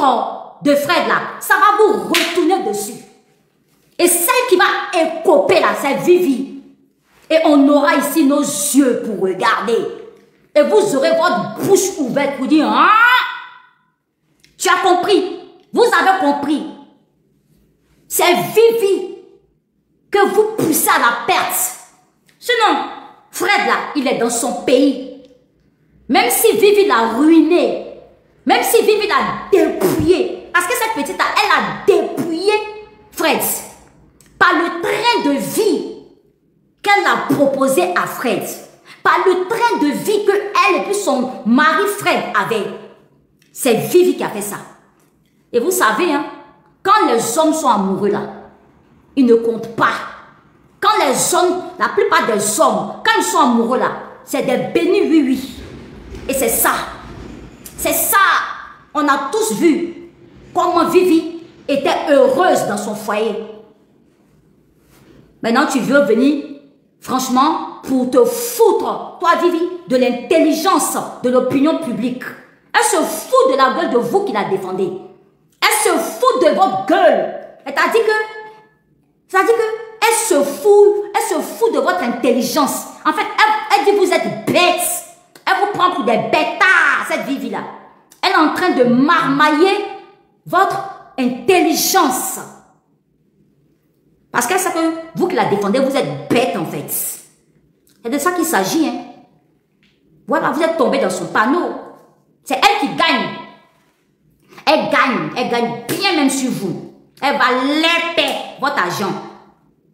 rencontre de Fred là, ça va vous retourner dessus. Et celle qui va écoper là, c'est Vivi. Et on aura ici nos yeux pour regarder. Et vous aurez votre bouche ouverte pour dire, hein? Tu as compris? Vous avez compris? C'est Vivi que vous poussez à la perte. Sinon, Fred là, il est dans son pays. Même si Vivi l'a ruiné, même si Vivi l'a dépouillé, parce que cette petite là, elle a dépouillé Fred par le train de vie qu'elle a proposé à Fred, par le train de vie que elle et puis son mari Fred avaient. C'est Vivi qui a fait ça. Et vous savez, hein, quand les hommes sont amoureux là, ils ne comptent pas. Quand les hommes, la plupart des hommes, quand ils sont amoureux là, c'est des bénis oui. Et c'est ça. C'est ça. On a tous vu comment Vivi était heureuse dans son foyer. Maintenant, tu veux venir, franchement, pour te foutre, toi Vivi, de l'intelligence de l'opinion publique. Elle se fout de la gueule de vous qui la défendez. Elle se fout de votre gueule. C'est-à-dire que elle se fout de votre intelligence. En fait, elle dit vous êtes bêtes. Elle vous prend pour des bêtards, cette Vivi-là. Elle est en train de marmailler votre intelligence. Parce qu'elle sait que vous qui la défendez, vous êtes bêtes en fait. C'est de ça qu'il s'agit. Hein. Voilà, vous êtes tombé dans son panneau. C'est elle qui gagne. Elle gagne bien même sur vous. Elle va léper votre argent.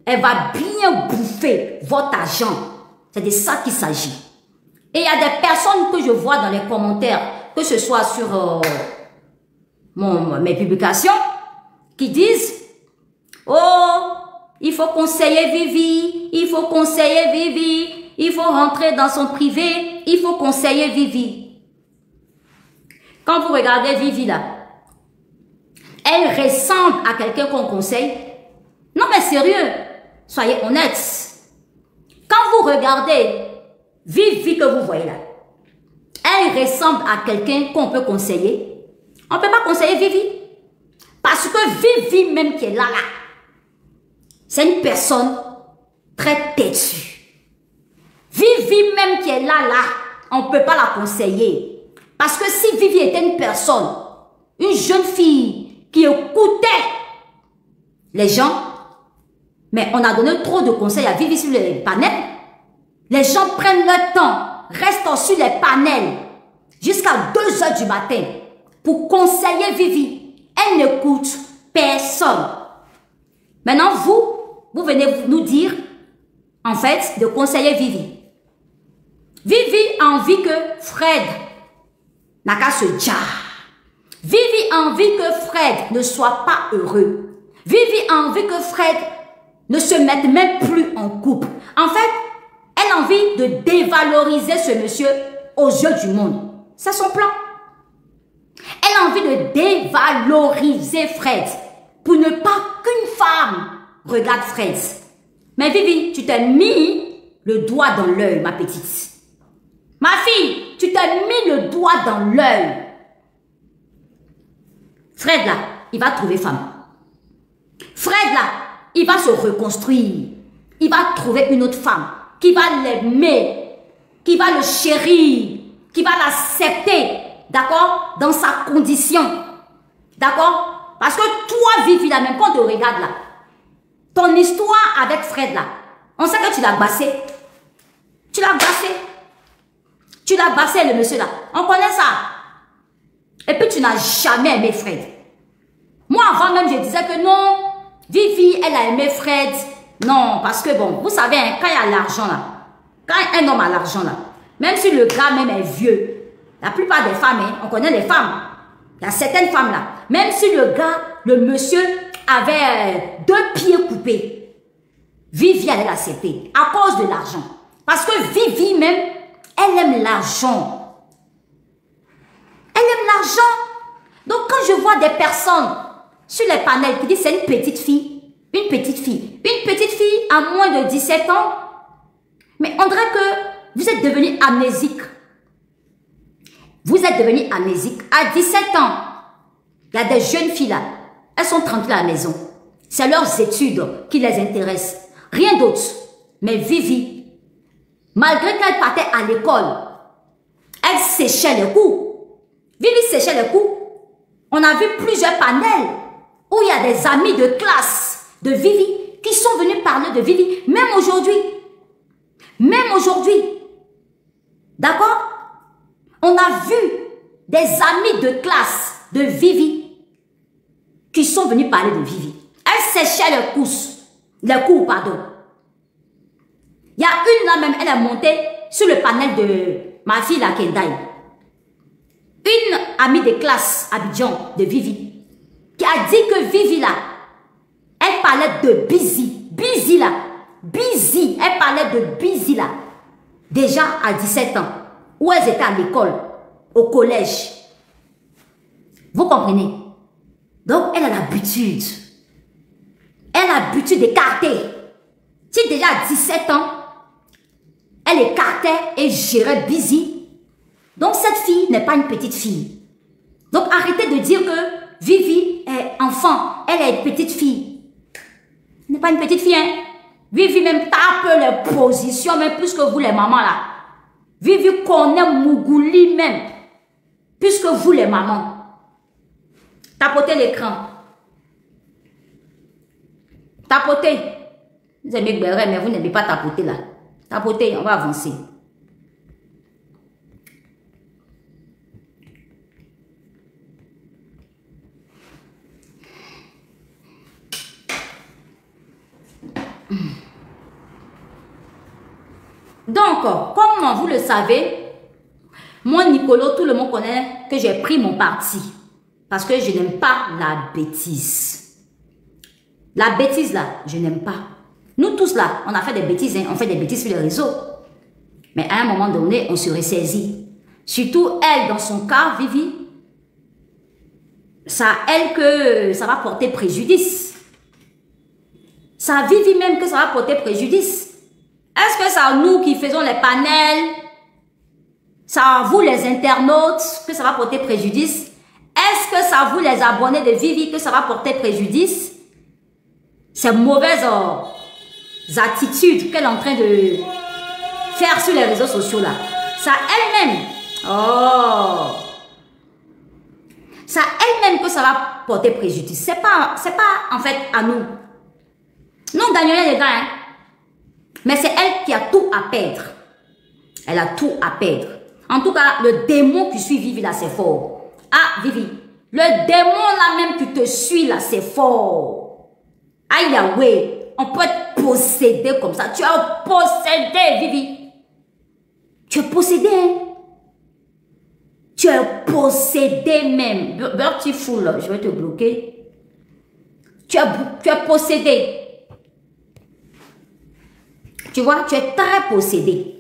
Elle va bien bouffer votre argent. C'est de ça qu'il s'agit. Et il y a des personnes que je vois dans les commentaires, que ce soit sur mes publications, qui disent « Oh, il faut conseiller Vivi, il faut conseiller Vivi, il faut rentrer dans son privé, il faut conseiller Vivi. » Quand vous regardez Vivi là, elle ressemble à quelqu'un qu'on conseille. Non mais sérieux, soyez honnêtes. Quand vous regardez Vivi que vous voyez là, elle ressemble à quelqu'un qu'on peut conseiller. On ne peut pas conseiller Vivi. Parce que Vivi même qui est là, c'est une personne très têtue. Vivi même qui est là, on ne peut pas la conseiller. Parce que si Vivi était une personne, une jeune fille qui écoutait les gens, mais on a donné trop de conseils à Vivi sur les panels, les gens prennent leur temps, restent sur les panels jusqu'à 2 h du matin pour conseiller Vivi. Elle n'écoute personne. Maintenant, vous venez nous dire, en fait, de conseiller Vivi. Vivi a envie que Fred n'a qu'à se dire. Vivi a envie que Fred ne soit pas heureux. Vivi a envie que Fred ne se mette même plus en couple. En fait, elle a envie de dévaloriser ce monsieur aux yeux du monde. C'est son plan. Elle a envie de dévaloriser Fred pour ne pas qu'une femme regarde Fred. Mais Vivi, tu t'es mis le doigt dans l'œil, ma petite. Ma fille, tu t'es mis le doigt dans l'œil. Fred là, il va trouver femme. Fred là, il va se reconstruire. Il va trouver une autre femme qui va l'aimer, qui va le chérir, qui va l'accepter, d'accord, dans sa condition. D'accord? Parce que toi, Vivi, là, même quand on te regarde là, ton histoire avec Fred là, on sait que tu l'as bassé. Tu l'as bassé. Tu l'as bassé, le monsieur là. On connaît ça. Et puis tu n'as jamais aimé Fred. Moi, avant même, je disais que non, Vivi, elle a aimé Fred. Non, parce que bon, vous savez, hein, quand il y a l'argent là, quand un homme a l'argent là, même si le gars même est vieux, la plupart des femmes, hein, on connaît les femmes. Il y a certaines femmes là, même si le gars, le monsieur avait 2 pieds coupés, Vivi allait l'accepter à cause de l'argent. Parce que Vivi même, elle aime l'argent. Elle aime l'argent. Donc quand je vois des personnes sur les panels qui disent c'est une petite fille à moins de 17 ans, mais on dirait que vous êtes devenu amnésique. Vous êtes devenu amnésique à 17 ans. Il y a des jeunes filles là. Elles sont tranquilles à la maison. C'est leurs études qui les intéressent. Rien d'autre. Mais Vivi, malgré qu'elle partait à l'école, elle séchait les cours. Vivi séchait les cours. On a vu plusieurs panels où il y a des amis de classe de Vivi qui sont venus parler de Vivi. Même aujourd'hui. D'accord? On a vu des amis de classe de Vivi qui sont venus parler de Vivi. Elle séchait les cours, pardon. Il y a une là même, elle est montée sur le panel de ma fille la Kendai. Une amie de classe Abidjan de Vivi qui a dit que Vivi là, elle parlait de Busy. Busy là. Busy. Elle parlait de Busy là. Déjà à 17 ans. Où elles étaient à l'école, au collège. Vous comprenez? Donc, elle a l'habitude. Elle a l'habitude d'écarter. Si déjà à 17 ans, elle écartait et gérait Busy. Donc, cette fille n'est pas une petite fille. Donc, arrêtez de dire que Vivi est enfant. Elle est une petite fille. Elle n'est pas une petite fille, hein? Vivi même tape les positions, même plus que vous les mamans là. Vivi connaît Mougouli même, plus que vous les mamans. Tapotez l'écran. Tapotez. Vous aimez Béret, mais vous n'aimez pas tapoter là. Tapotez, on va avancer. Donc, comme vous le savez, moi, Nicolo, tout le monde connaît que j'ai pris mon parti. Parce que je n'aime pas la bêtise. La bêtise, là, je n'aime pas. Nous tous, là, on a fait des bêtises, hein, on fait des bêtises sur les réseaux. Mais à un moment donné, on se ressaisit. Surtout, elle, dans son cas, Vivi, c'est à elle que ça va porter préjudice. Ça a Vivi même que ça va porter préjudice. Est-ce que c'est à nous qui faisons les panels? C'est à vous les internautes que ça va porter préjudice? Est-ce que c'est à vous les abonnés de Vivi que ça va porter préjudice? Ces mauvaises attitudes qu'elle est en train de faire sur les réseaux sociaux là. C'est à elle-même. Oh! C'est à elle-même que ça va porter préjudice. C'est pas en fait à nous. Nous gagnons les gars, hein? Mais c'est elle qui a tout à perdre. Elle a tout à perdre. En tout cas, le démon qui suit Vivi là, c'est fort. Ah, Vivi, le démon là même qui te suit là, c'est fort. Aïe, Yahweh, on peut te posséder comme ça. Tu es possédé, Vivi. Tu es possédé, hein? Tu es possédé même. Beautiful, je vais te bloquer. Tu es possédé. Tu vois, tu es très possédé.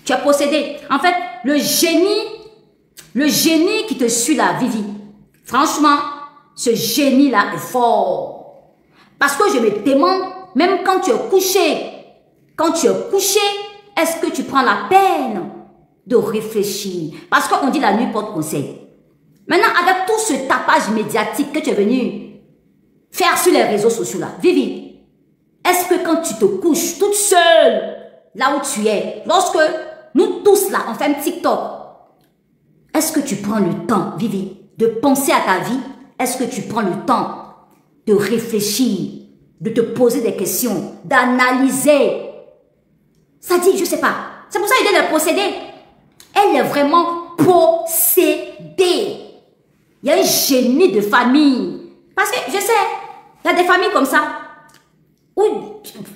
Tu es possédé. En fait, le génie qui te suit là, Vivi, franchement, ce génie-là est fort. Parce que je me demande, même quand tu es couché, est-ce que tu prends la peine de réfléchir? Parce qu'on dit la nuit porte conseil. Maintenant, avec tout ce tapage médiatique que tu es venu faire sur les réseaux sociaux là, Vivi, est-ce que quand tu te couches toute seule, là où tu es, lorsque nous tous là, on fait un TikTok, est-ce que tu prends le temps, Vivi, de penser à ta vie? Est-ce que tu prends le temps de réfléchir, de te poser des questions, d'analyser? Ça dit, je sais pas. C'est pour ça qu'elle est possédée. Elle est vraiment possédée. Il y a un génie de famille. Parce que, je sais, il y a des familles comme ça, où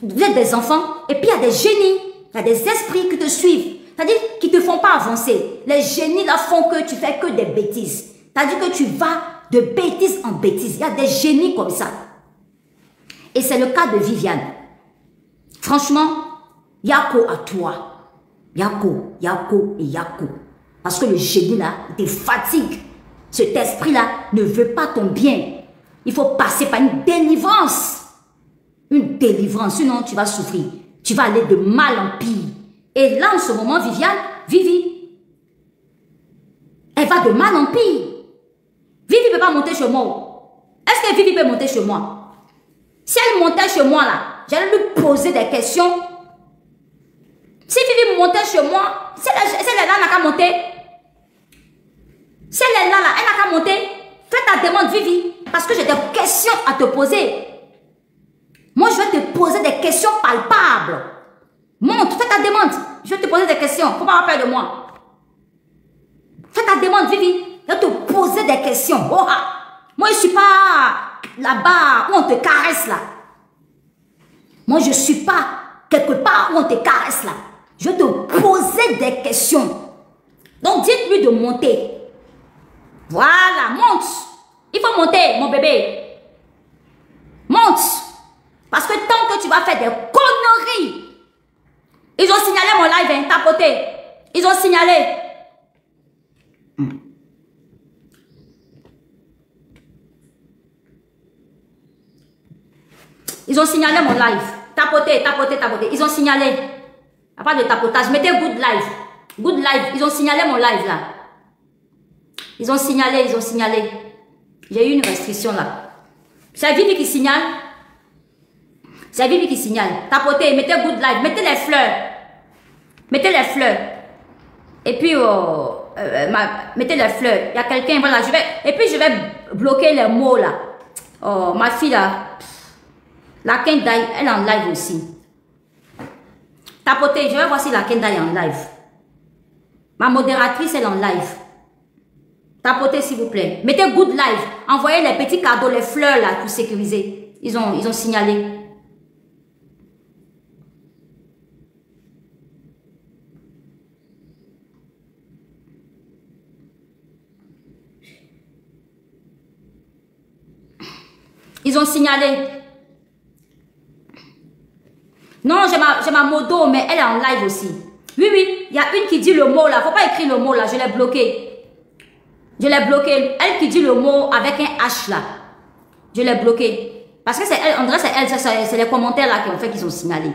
vous êtes des enfants, et puis il y a des génies, il y a des esprits qui te suivent, c'est-à-dire qui ne te font pas avancer. Les génies là font que tu fais que des bêtises. C'est-à-dire que tu vas de bêtise en bêtise. Il y a des génies comme ça. Et c'est le cas de Viviane. Franchement, Yako à toi. Yako et Yako. Parce que le génie là te fatigue. Cet esprit là ne veut pas ton bien. Il faut passer par une délivrance. Une délivrance, sinon tu vas souffrir. Tu vas aller de mal en pire. Et là, en ce moment, Vivi, elle va de mal en pire. Vivi ne peut pas monter chez moi. Est-ce que Vivi peut monter chez moi? Si elle montait chez moi là, j'allais lui poser des questions. Si Vivi montait chez moi, si elle est là, elle n'a qu'à monter. Si elle est là, elle n'a qu'à monter. Fais ta demande, Vivi. Parce que j'ai des questions à te poser. Moi, je vais te poser des questions palpables. Monte, fais ta demande. Je vais te poser des questions. Il ne faut pas avoir peur de moi. Fais ta demande, Vivi. Je vais te poser des questions. Oh, ah. Moi, je ne suis pas là-bas où on te caresse là. Moi, je ne suis pas quelque part où on te caresse là. Je vais te poser des questions. Donc, dites-lui de monter. Voilà, monte. Il faut monter, mon bébé. Monte. Parce que tant que tu vas faire des conneries. Ils ont signalé mon live, hein, tapoté. Ils ont signalé. Ils ont signalé mon live. Tapoté, tapoté, tapoté. Ils ont signalé. À part de tapotage, mettez good live. Good live. Ils ont signalé mon live là. Ils ont signalé, ils ont signalé. J'ai eu une restriction là. C'est Vivi qui signale. C'est Vivi qui signale. Tapotez, mettez good live. Mettez les fleurs. Mettez les fleurs. Et puis, mettez les fleurs. Il y a quelqu'un, voilà. Et puis, je vais bloquer les mots là. Oh, ma fille là. La Kendai, elle est en live aussi. Tapotez, je vais voir si la Kendai est en live. Ma modératrice, elle est en live. Tapotez, s'il vous plaît. Mettez good live. Envoyez les petits cadeaux, les fleurs là pour sécuriser. Ils ont signalé. Ils ont signalé. Non, j'ai ma modo, mais elle est en live aussi. Oui, oui, il y a une qui dit le mot là. Il ne faut pas écrire le mot là, je l'ai bloqué. Je l'ai bloqué. Elle qui dit le mot avec un H là. Je l'ai bloqué. Parce que c'est elle, on dirait c'est elle, c'est les commentaires là qui ont fait qu'ils ont signalé.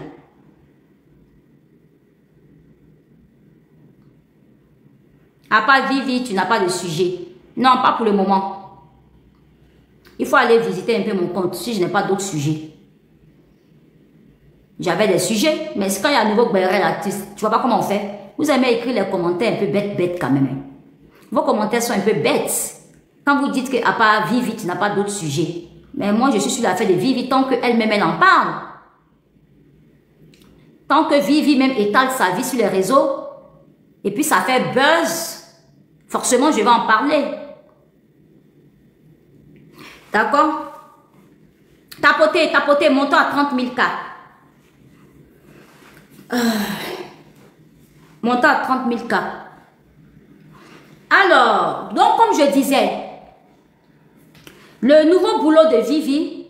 À part Vivi, tu n'as pas de sujet. Non, pas pour le moment. Il faut aller visiter un peu mon compte si je n'ai pas d'autres sujets. J'avais des sujets, mais quand il y a un nouveau béret là, tu vois pas comment on fait. Vous aimez écrire les commentaires un peu bêtes quand même. Vos commentaires sont un peu bêtes. Quand vous dites qu'à part Vivi, tu n'as pas d'autres sujets. Mais moi, je suis sur l'affaire de Vivi tant qu'elle-même, elle en parle. Tant que Vivi même étale sa vie sur les réseaux, et puis ça fait buzz, forcément, je vais en parler. D'accord? Tapotez, tapotez, montons à 30 000 cas. Montons à 30 000 cas. Alors, donc comme je disais, le nouveau boulot de Vivi,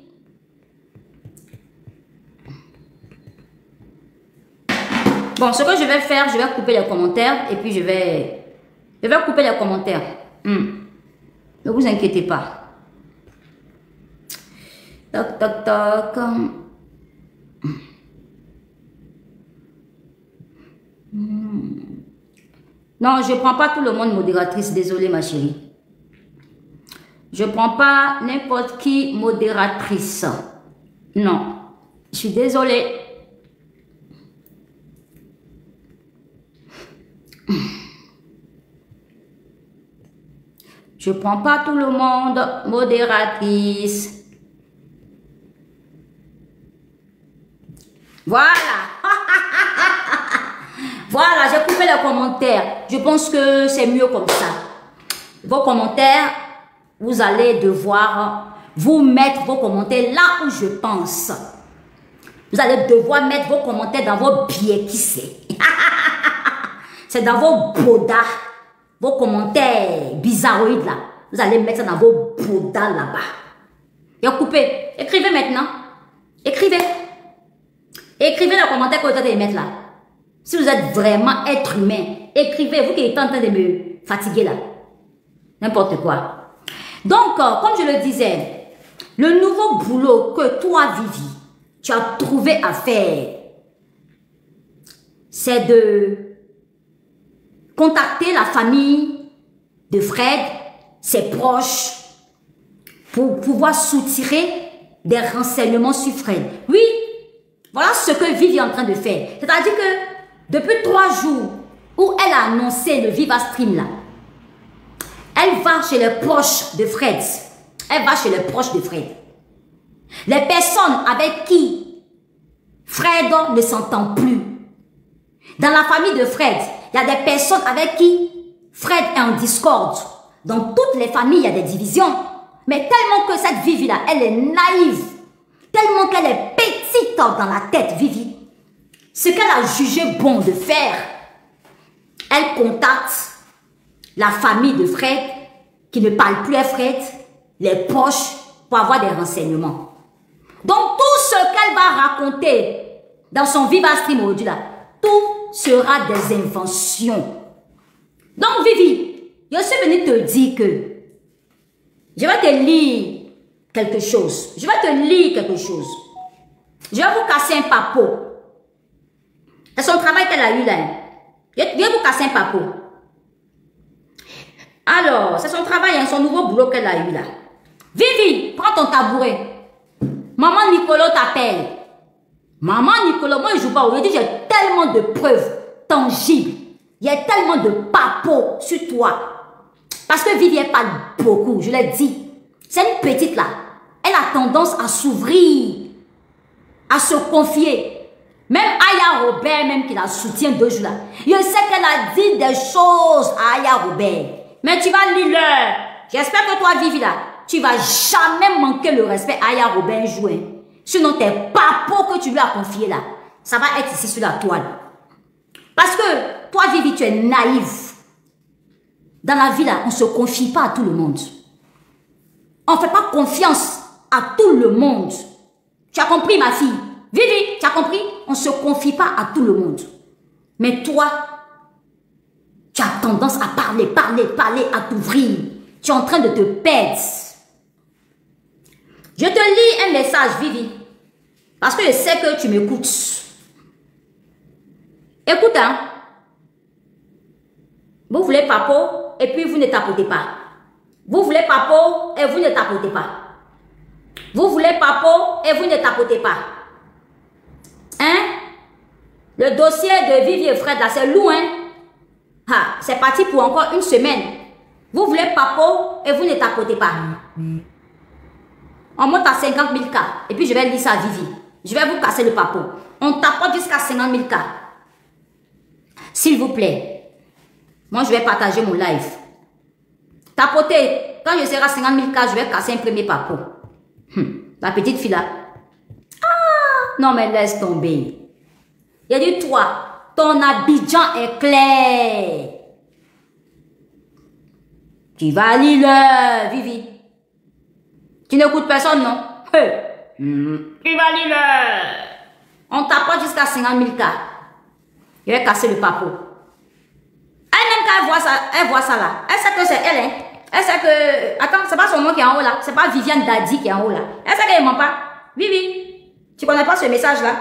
bon, ce que je vais faire, je vais couper les commentaires et puis je vais couper les commentaires. Ne vous inquiétez pas. Toc, toc, toc. Non, je ne prends pas tout le monde modératrice. Désolée, ma chérie. Je ne prends pas n'importe qui modératrice. Non. Je suis désolée. Je ne prends pas tout le monde modératrice. Voilà. Voilà, j'ai coupé les commentaires. Je pense que c'est mieux comme ça. Vos commentaires, vous allez devoir vous mettre vos commentaires là où je pense. Vous allez devoir mettre vos commentaires dans vos billets, qui sait. C'est dans vos bodas, vos commentaires bizarroïdes là. Vous allez mettre ça dans vos bodas là-bas. Et coupez. Écrivez maintenant. Écrivez. Écrivez les commentaires que vous allez mettre là. Si vous êtes vraiment être humain, écrivez, vous qui êtes en train de me fatiguer là. N'importe quoi. Donc, comme je le disais, le nouveau boulot que toi, Vivi, tu as trouvé à faire, c'est de contacter la famille de Fred, ses proches, pour pouvoir soutirer des renseignements sur Fred. Oui, voilà ce que Vivi est en train de faire. C'est-à-dire que depuis 3 jours où elle a annoncé le Viva Stream là, elle va chez les proches de Fred. Elle va chez les proches de Fred. Les personnes avec qui Fred ne s'entend plus. Dans la famille de Fred, il y a des personnes avec qui Fred est en discorde. Dans toutes les familles, il y a des divisions. Mais tellement que cette Vivi-là, elle est naïve. Tellement qu'elle est petite dans la tête, Vivi. Ce qu'elle a jugé bon de faire, elle contacte la famille de Fred, qui ne parle plus à Fred, les proches, pour avoir des renseignements. Donc, tout ce qu'elle va raconter dans son Viva Stream aujourd'hui, là, tout sera des inventions. Donc, Vivi, je suis venue te dire que je vais te lire quelque chose. Je vais te lire quelque chose. Je vais vous casser un papeau. C'est son travail qu'elle a eu là. Je vais vous casser un papeau. Alors, c'est son travail, hein, son nouveau boulot qu'elle a eu là. Vivi, prends ton tabouret. Maman Nicolo t'appelle. Maman Nicolo, moi je joue pas. Aujourd'hui, j'ai tellement de preuves tangibles. Il y a tellement de papeaux sur toi. Parce que Vivi, elle parle beaucoup, je l'ai dit. C'est une petite là. Elle a tendance à s'ouvrir, à se confier. Même Aya Robert, même qui la soutient 2 jours là. Je sais qu'elle a dit des choses à Aya Robert. Mais tu vas lire. J'espère que toi, Vivi là, tu vas jamais manquer le respect à Aya Robert joué. Sinon, tes papos que tu lui as confiés là, ça va être ici sur la toile. Parce que toi, Vivi, tu es naïf. Dans la vie là, on ne se confie pas à tout le monde. On ne fait pas confiance à tout le monde. Tu as compris, ma fille? Vivi, tu as compris? On ne se confie pas à tout le monde. Mais toi, tu as tendance à parler, à t'ouvrir. Tu es en train de te perdre. Je te lis un message, Vivi. Parce que je sais que tu m'écoutes. Écoute, hein. Vous voulez papo et puis vous ne tapotez pas. Vous voulez papo et vous ne tapotez pas. Vous voulez papo et vous ne tapotez pas. Hein? Le dossier de Vivi et Fred là, c'est lourd, hein? Ah, c'est parti pour encore 1 semaine. Vous voulez papo et vous ne tapotez pas. On monte à 50 000 cas. Et puis je vais lire ça à Vivi. Je vais vous casser le papo. On tapote jusqu'à 50 000 cas. S'il vous plaît. Moi, je vais partager mon live. Tapotez. Quand je serai à 50 000 cas, je vais casser un premier papo. La petite fille là. Ah, non, mais laisse tomber. Il a dit, toi, ton Abidjan est clair. Tu vas lire, Vivi. Tu n'écoutes personne, non? Hey. Tu vas lire. On tapote jusqu'à 50 000 cas. Je vais casser le papo. Elle-même, quand elle voit ça là, elle sait que c'est elle, hein. Elle sait que... Attends, c'est pas son nom qui est en haut là. C'est pas Viviane Dadi qui est en haut là. Elle sait qu'elle ne ment pas. Vivi, tu connais pas ce message là?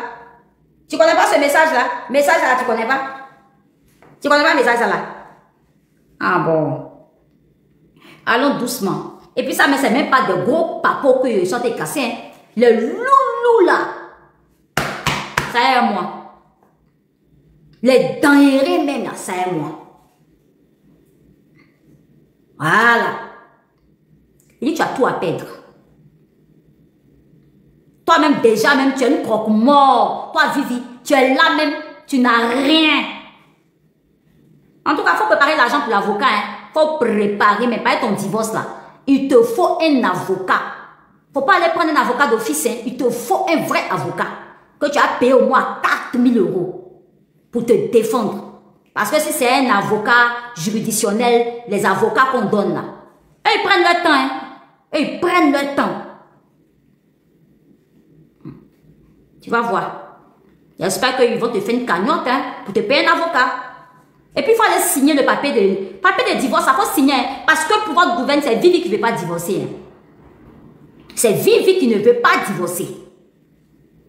Tu connais pas ce message là? Message là, tu connais pas? Tu connais pas le message là? Ah bon. Allons doucement. Et puis ça, mais c'est même pas de gros papos que ils sont cassés. Hein. Le loulou là. Ça est à moi. Les denrées même là, ça est à moi. Voilà. Il dit, tu as tout à perdre. Toi-même, déjà, même, tu es une croque mort. Toi, Vivi, tu es là même, tu n'as rien. En tout cas, il faut préparer l'argent pour l'avocat. Il faut préparer, mais pas ton divorce là. Il te faut un avocat. Il ne faut pas aller prendre un avocat d'office. Hein. Il te faut un vrai avocat. Que tu as payé au moins 4 000 € pour te défendre. Parce que si c'est un avocat juridictionnel, les avocats qu'on donne là, eux, ils prennent leur temps. Hein. Eux, ils prennent leur temps. Tu vas voir. J'espère qu'ils vont te faire une cagnotte hein, pour te payer un avocat. Et puis, il faut aller signer le papier de divorce. Ça faut signer. Hein, parce que pour votre gouvernement, c'est Vivi qui ne veut pas divorcer. Hein. C'est Vivi qui ne veut pas divorcer.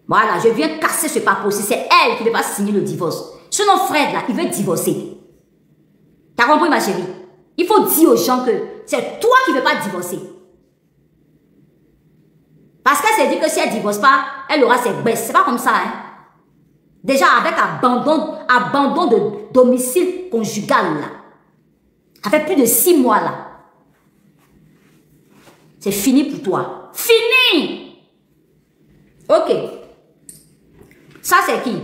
Voilà, je viens casser ce papier aussi. C'est elle qui ne veut pas signer le divorce. Sinon, Fred, là, il veut divorcer. T'as compris, ma chérie? Il faut dire aux gens que c'est toi qui ne veux pas divorcer. Parce qu'elle s'est dit que si elle ne divorce pas, elle aura ses baisses. C'est pas comme ça, hein. Déjà, avec abandon de domicile conjugal, là. Ça fait plus de 6 mois, là. C'est fini pour toi. Fini! Ok. Ça, c'est qui?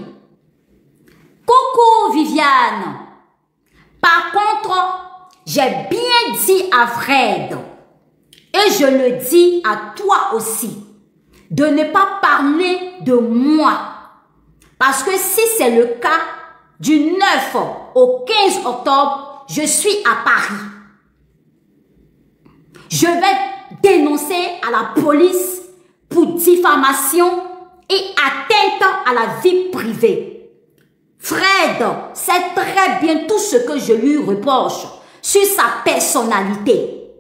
Coucou, Viviane. Par contre, j'ai bien dit à Fred, et je le dis à toi aussi, de ne pas parler de moi. Parce que si c'est le cas, du 9 au 15 octobre, je suis à Paris. Je vais dénoncer à la police pour diffamation et atteinte à la vie privée. Fred sait très bien tout ce que je lui reproche sur sa personnalité.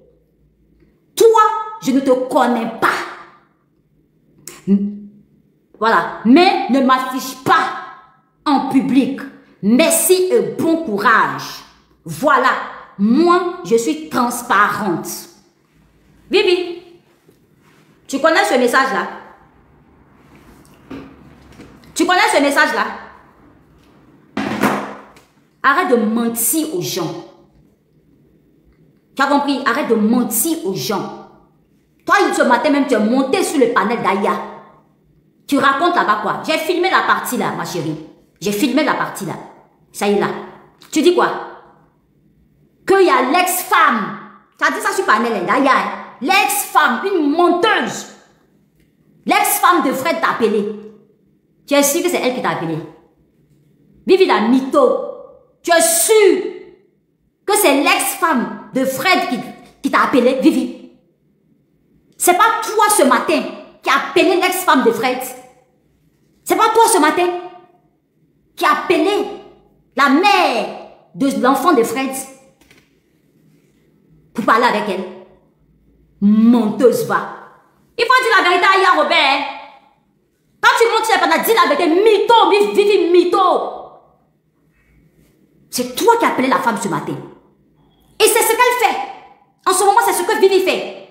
Toi, je ne te connais pas. Voilà, mais ne m'affiche pas en public. Merci et bon courage. Voilà, moi, je suis transparente. Bibi, tu connais ce message-là? Tu connais ce message-là? Arrête de mentir aux gens. Tu as compris? Arrête de mentir aux gens. Toi, ce matin même, tu es monté sur le panel d'Aya. Tu racontes là-bas quoi? J'ai filmé la partie là, ma chérie. J'ai filmé la partie là. Ça y est là. Tu dis quoi? Qu'il y a l'ex-femme. Tu as dit ça sur le panel d'Aya. Hein? L'ex-femme, une menteuse. L'ex-femme de Fred t'a appelé. Tu es sûr que c'est elle qui t'a appelé? Vivi la mytho. Tu es sûr que c'est l'ex-femme de Fred qui t'a appelé, Vivi? C'est pas toi ce matin qui a appelé l'ex-femme de Fred. C'est pas toi ce matin qui a appelé la mère de l'enfant de Fred pour parler avec elle. Menteuse va. Il faut dire la vérité à Aya Robert. Quand tu montes, tu n'as pas dit la vérité. Mytho, Vivi, mytho. C'est toi qui as appelé la femme ce matin. Et c'est ce qu'elle fait. En ce moment, c'est ce que Vivi fait.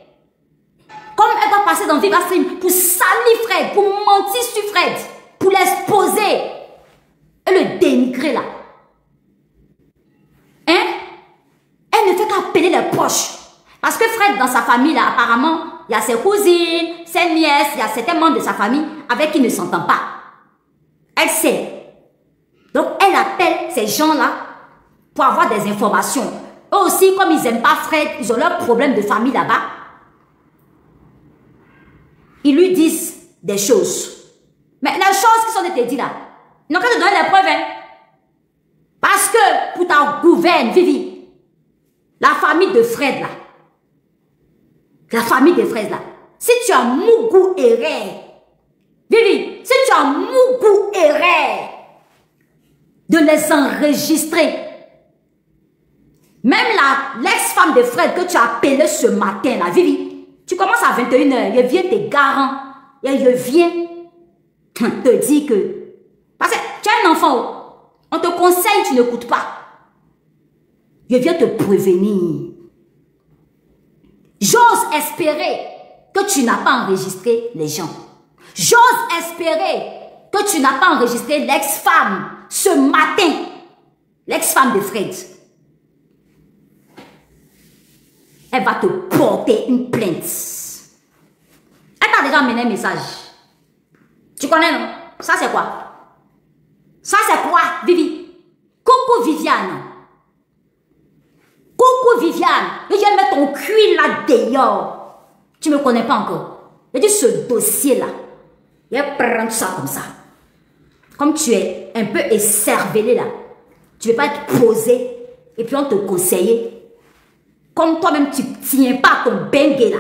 Comme elle va passer dans Viva Stream pour salir Fred, pour mentir sur Fred, pour l'exposer et le dénigrer là. Hein? Elle ne fait qu'appeler les proches. Parce que Fred, dans sa famille là, apparemment, il y a ses cousines, ses nièces, il y a certains membres de sa famille avec qui il ne s'entend pas. Elle sait. Donc, elle appelle ces gens-là pour avoir des informations. Eux aussi, comme ils n'aiment pas Fred, ils ont leurs problèmes de famille là-bas. Ils lui disent des choses. Mais les choses qui sont dites là, ils n'ont qu'à te donner des preuves. Hein? Parce que pour ta gouverne, Vivi, la famille de Fred là, la famille de Fred là, si tu as Mougou erreur, Vivi, si tu as Mougou erreur de les enregistrer, même l'ex-femme de Fred que tu as appelée ce matin là, Vivi, tu commences à 21h, je viens te garant, et je viens te dire que, parce que tu as un enfant, on te conseille, tu n'écoutes pas. Je viens te prévenir. J'ose espérer que tu n'as pas enregistré les gens. J'ose espérer que tu n'as pas enregistré l'ex-femme ce matin, l'ex-femme de Fred. Elle va te porter une plainte. Elle t'a déjà amené un message. Tu connais, non? Ça, c'est quoi? Ça, c'est quoi, Vivi? Coucou, Viviane. Coucou, Viviane. Je viens mettre ton cul là dehors. Tu ne me connais pas encore. Je dis ce dossier-là. Je vais prendre ça comme ça. Comme tu es un peu écervelé là. Tu ne veux pas être posé. Et puis on te conseille. Comme toi-même, tu ne tiens pas ton bengue là.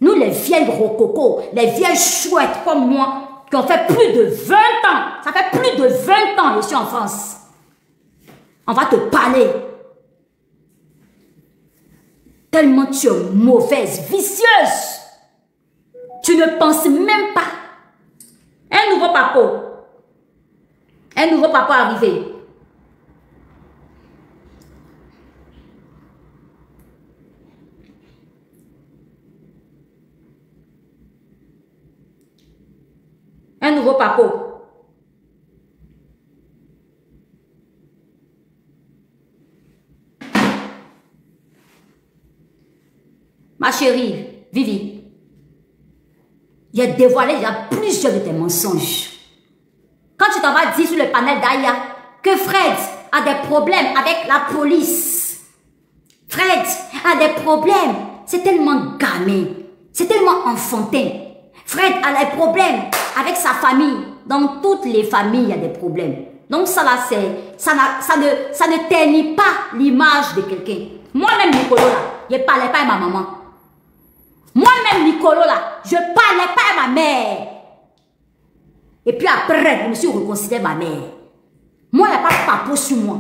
Nous, les vieilles rococos, les vieilles chouettes comme moi, qui ont fait plus de 20 ans, ça fait plus de 20 ans que je suis en France. On va te parler. Tellement tu es mauvaise, vicieuse. Tu ne penses même pas. Un nouveau papa. Un nouveau papa arrivé. nouveau papo. Ma chérie, Vivi, il a dévoilé déjà plusieurs de tes mensonges. Quand tu t'en vas dire sur le panel d'Aya que Fred a des problèmes avec la police. Fred a des problèmes. C'est tellement gamin. C'est tellement enfantin. Fred a des problèmes avec sa famille. Dans toutes les familles, il y a des problèmes. Donc ça là, ça ne ternit pas l'image de quelqu'un. Moi-même, Nicolo, là, je ne parlais pas à ma maman. Moi-même, Nicolo, là, je ne parlais pas à ma mère. Et puis après, je me suis reconsidéré ma mère. Moi, il n'y a pas de papo sur moi.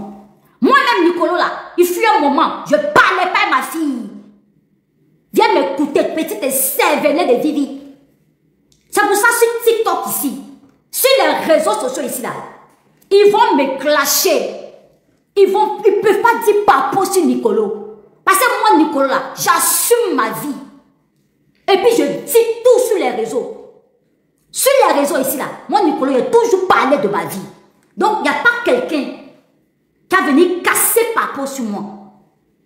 Moi-même, Nicolo, là, il fut un moment, je ne parlais pas à ma fille. Viens m'écouter, petite cervelée de Vivi. C'est pour ça, sur TikTok ici, sur les réseaux sociaux ici, là, ils vont me clasher. Ils ne peuvent pas dire papo sur Nicolo. Parce que moi, Nicolo, là, j'assume ma vie. Et puis, je dis tout sur les réseaux. Sur les réseaux ici, là, moi, Nicolo, j'ai toujours parlé de ma vie. Donc, il n'y a pas quelqu'un qui a venu casser papo sur moi.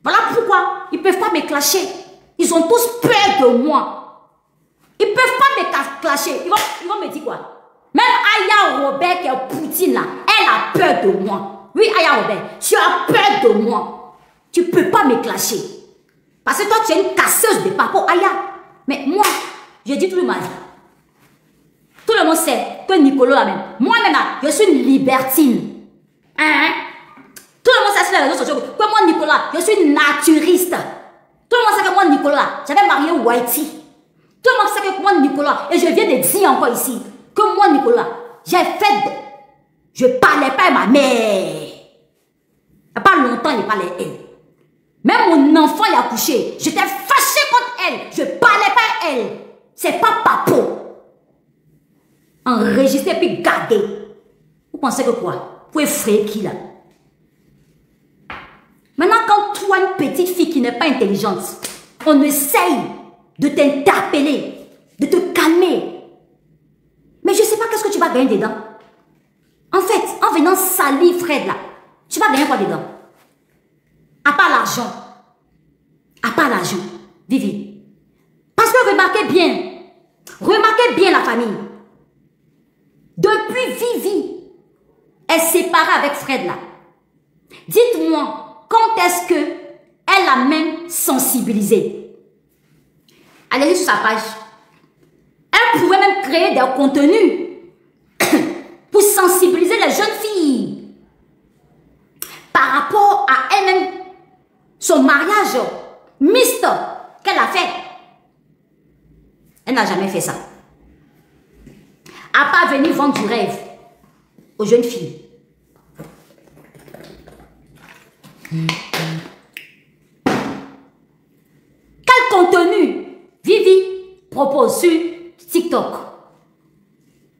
Voilà pourquoi ils ne peuvent pas me clasher. Ils ont tous peur de moi. Ils ne peuvent pas me clasher. Ils vont me dire quoi? Même Aya Robert, qui est Poutine, là, elle a peur de moi. Oui, Aya Robert, tu as peur de moi. Tu ne peux pas me clasher. Parce que toi, tu es une casseuse de papo, Aya. Mais moi, je dis tout ma vie. Tout le monde sait que Nicolo là même. Moi-même, je suis une libertine. Hein? Tout le monde sait sur les réseaux sociaux que moi, Nicolas, je suis une naturiste. Tout le monde sait que moi, Nicolas, j'avais marié Whitey. Tout le monde sait que moi, Nicolas, et je viens de dire encore ici, que moi, Nicolas, j'ai fait. Je ne parlais pas à ma mère. Il n'y a pas longtemps, il parlait à elle. Même mon enfant, il a couché. J'étais fâchée contre elle. Je ne parlais pas à elle. C'est pas papo. Enregistrer puis garder. Vous pensez que quoi? Vous effrayer qui là? Maintenant, quand toi, une petite fille qui n'est pas intelligente, on essaye de t'interpeller, de te calmer. Mais je ne sais pas qu'est-ce que tu vas gagner dedans. En fait, en venant salir Fred là, tu vas gagner quoi dedans? À part l'argent. À part l'argent. Vivi. Parce que remarquez bien la famille. Depuis Vivi est séparée avec Fred là. Dites-moi, quand est-ce que elle a même sensibilisé? Allez sur sa page. Elle pouvait même créer des contenus pour sensibiliser les jeunes filles par rapport à elle-même, son mariage mixte qu'elle a fait. Elle n'a jamais fait ça. À part venir vendre du rêve aux jeunes filles. Quel contenu Vivi propose sur TikTok?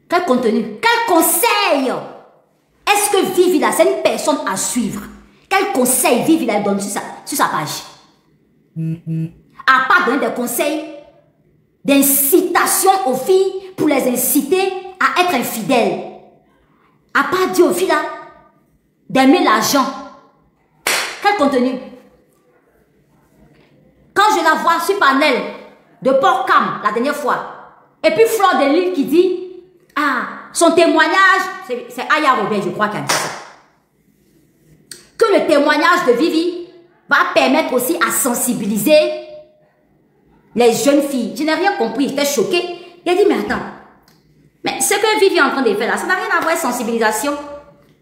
Quel contenu? Quel conseil est-ce que Vivi là, c'est une personne à suivre? Quel conseil Vivi là donne sur sa page? À part donner des conseils d'incitation aux filles pour les inciter à être infidèles. À part dire aux filles là d'aimer l'argent. Quel contenu? Quand je la vois sur panel de Port-Cam la dernière fois, et puis Fleur de Lille qui dit, ah, son témoignage, c'est Aya Robert, je crois, qui a dit ça. Que le témoignage de Vivi va permettre aussi à sensibiliser les jeunes filles. Je n'ai rien compris, j'étais choquée. Il a dit, mais attends, mais ce que Vivi est en train de faire là, ça n'a rien à voir avec sensibilisation.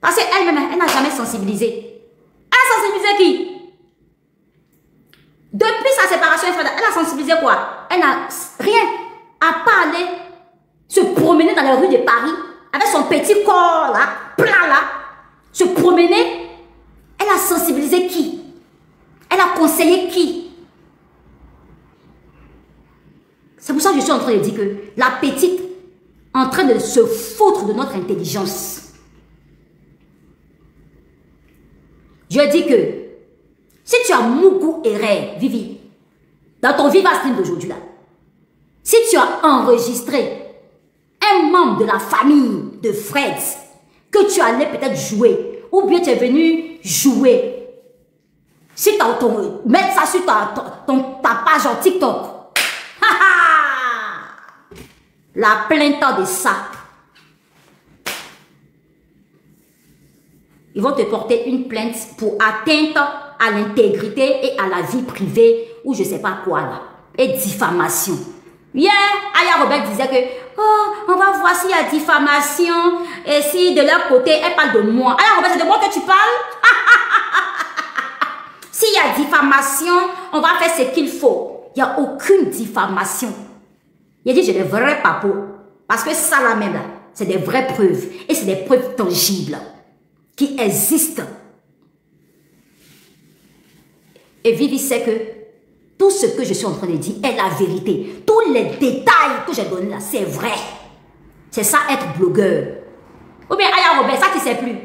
Parce qu'elle-même, elle n'a jamais sensibilisé. Elle a sensibilisé qui? Depuis sa séparation, elle a sensibilisé quoi? Elle n'a rien à part aller se promener dans les rues de Paris avec son petit corps là, plat là, se promener. Elle a sensibilisé qui? Elle a conseillé qui? C'est pour ça que je suis en train de dire que la petite est en train de se foutre de notre intelligence. Je dis que si tu as Mougou et Ray, Vivi, dans ton Viva Stream d'aujourd'hui là, si tu as enregistré un membre de la famille de Fred que tu allais peut-être jouer, ou bien tu es venu jouer, si mettre ça sur ta page en TikTok, la plainte de ça, ils vont te porter une plainte pour atteinte à l'intégrité et à la vie privée, ou je ne sais pas quoi là, et diffamation. Hier, Aya Robert disait que, oh, on va voir s'il y a diffamation, et si de leur côté, elle parle de moi. Aya Robert, c'est de moi que tu parles? S'il y a diffamation, on va faire ce qu'il faut. Il n'y a aucune diffamation. Il a dit, j'ai des vrais papos. Parce que ça là même, c'est des vraies preuves. Et c'est des preuves tangibles qui existent. Et Vivi sait que tout ce que je suis en train de dire est la vérité. Tous les détails que j'ai donnés là, c'est vrai. C'est ça être blogueur. Ou bien Aya Robert, ça tu ne sais plus.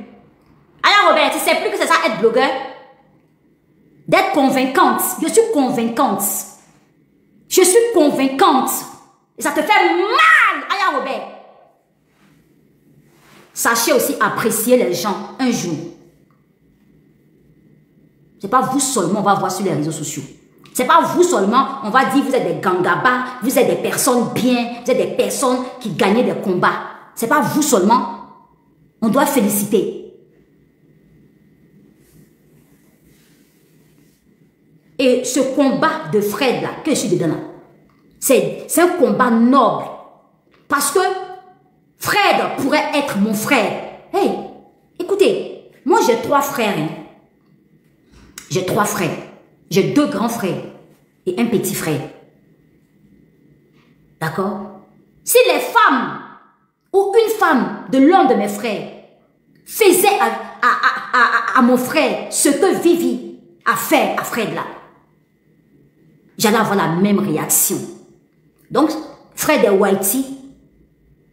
Aya Robert, tu ne sais plus que c'est ça être blogueur? D'être convaincante. Je suis convaincante. Je suis convaincante. Et ça te fait mal, Aya Robert. Sachez aussi apprécier les gens un jour. Ce n'est pas vous seulement on va voir sur les réseaux sociaux. Ce n'est pas vous seulement on va dire vous êtes des gangabas, vous êtes des personnes bien, vous êtes des personnes qui gagnent des combats. Ce n'est pas vous seulement. On doit féliciter. Et ce combat de Fred là, que je suis dedans là, c'est un combat noble. Parce que Fred pourrait être mon frère. Hey, écoutez, moi j'ai 3 frères. Hein. J'ai 3 frères. J'ai 2 grands frères et un petit frère. D'accord? Si les femmes ou une femme de l'un de mes frères faisait à mon frère ce que Vivi a fait à Fred là, j'allais avoir la même réaction. Donc, Fred est Whitey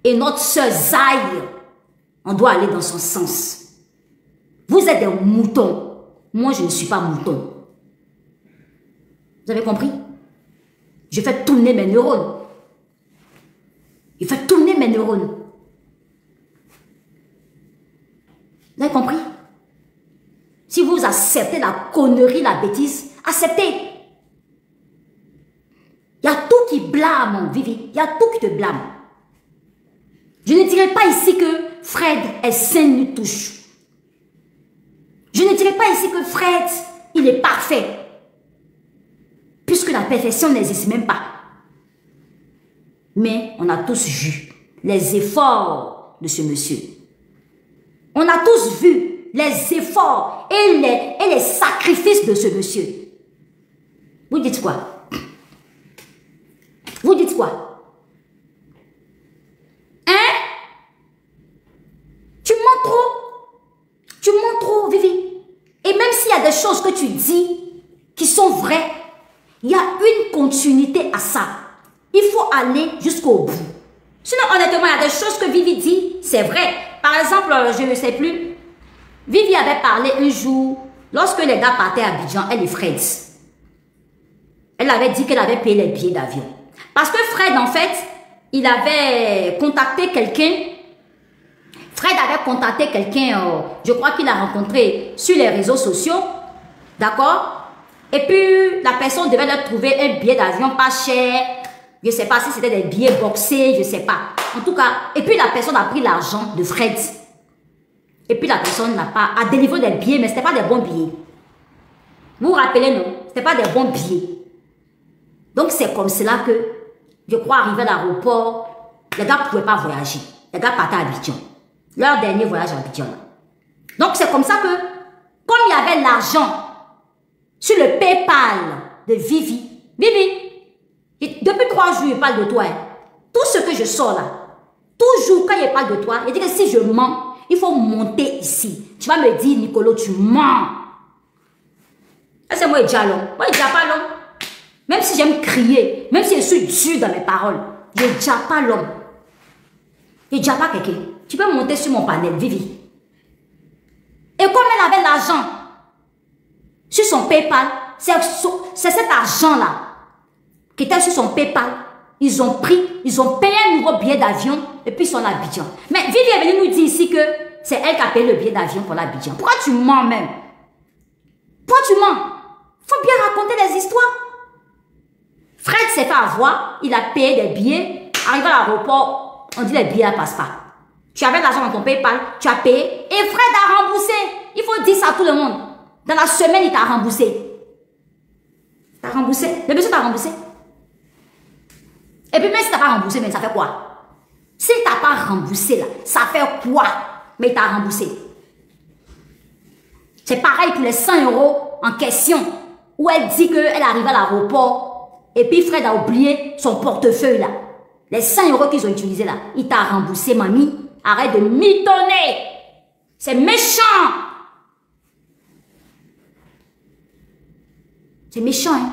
et notre soeur Zaya, on doit aller dans son sens. Vous êtes des moutons. Moi, je ne suis pas mouton. Vous avez compris? Je fais tourner mes neurones. Je fais tourner mes neurones. Vous avez compris? Si vous acceptez la connerie, la bêtise, acceptez. Il y a tout qui blâme, Vivi. Il y a tout qui te blâme. Je ne dirais pas ici que Fred est sain nu touche. Je ne dirais pas ici que Fred, il est parfait. Puisque la perfection n'existe même pas. Mais on a tous vu les efforts de ce monsieur. On a tous vu les efforts et les sacrifices de ce monsieur. Vous dites quoi? Vous dites quoi? Hein? Tu mens trop. Tu mens trop, Vivi. Et même s'il y a des choses que tu dis qui sont vraies, il y a une continuité à ça. Il faut aller jusqu'au bout. Sinon, honnêtement, il y a des choses que Vivi dit, c'est vrai. Par exemple, je ne sais plus, Vivi avait parlé un jour, lorsque les gars partaient à Abidjan, elle et Fred. Elle avait dit qu'elle avait payé les billets d'avion. Parce que Fred, en fait, il avait contacté quelqu'un. Fred avait contacté quelqu'un, je crois qu'il a rencontré sur les réseaux sociaux. D'accord? Et puis, la personne devait leur trouver un billet d'avion pas cher. Je ne sais pas si c'était des billets boxés, je ne sais pas. En tout cas, et puis la personne a pris l'argent de Fred. Et puis la personne a délivré des billets, mais ce n'était pas des bons billets. Vous vous rappelez, non? Ce n'était pas des bons billets. Donc, c'est comme cela que, je crois, arrivé à l'aéroport, les gars ne pouvaient pas voyager. Les gars partaient à Abidjan. Leur dernier voyage à Abidjan. Donc, c'est comme ça que, comme il y avait l'argent sur le PayPal de Vivi, depuis 3 jours, il parle de toi. Hein. Tout ce que je sors là, toujours quand il parle de toi, il dit que si je mens, il faut monter ici. Tu vas me dire, Nicolo, tu mens. C'est moi, déjà l'homme. Moi, je ne pas l'homme. Même si j'aime crier, même si je suis dur dans mes paroles, je ne dis pas l'homme. Je ne dis pas quelqu'un. Tu peux monter sur mon panel, Vivi. Et comme elle avait l'argent sur son PayPal, c'est cet argent-là qui était sur son PayPal. Ils ont payé un nouveau billet d'avion et puis ils sont à Abidjan. Mais Vivi est venue nous dire ici que c'est elle qui a payé le billet d'avion pour l'Abidjan. Pourquoi tu mens même? Pourquoi tu mens? Faut bien raconter des histoires. Fred s'est fait avoir, il a payé des billets. Arrivé à l'aéroport, on dit les billets ne passent pas. Tu avais l'argent dans ton PayPal, tu as payé et Fred a remboursé. Il faut dire ça à tout le monde. Dans la semaine, il t'a remboursé. T'as remboursé? Le monsieur t'a remboursé. Et puis même si t'as pas remboursé, mais ça fait quoi? S'il t'a pas remboursé là, ça fait quoi? Mais il t'a remboursé. C'est pareil pour les 100 € en question, où elle dit qu'elle arrive à l'aéroport et puis Fred a oublié son portefeuille là. Les 100 € qu'ils ont utilisés là, il t'a remboursé, mamie. Arrête de mitonner. C'est méchant. C'est méchant, hein?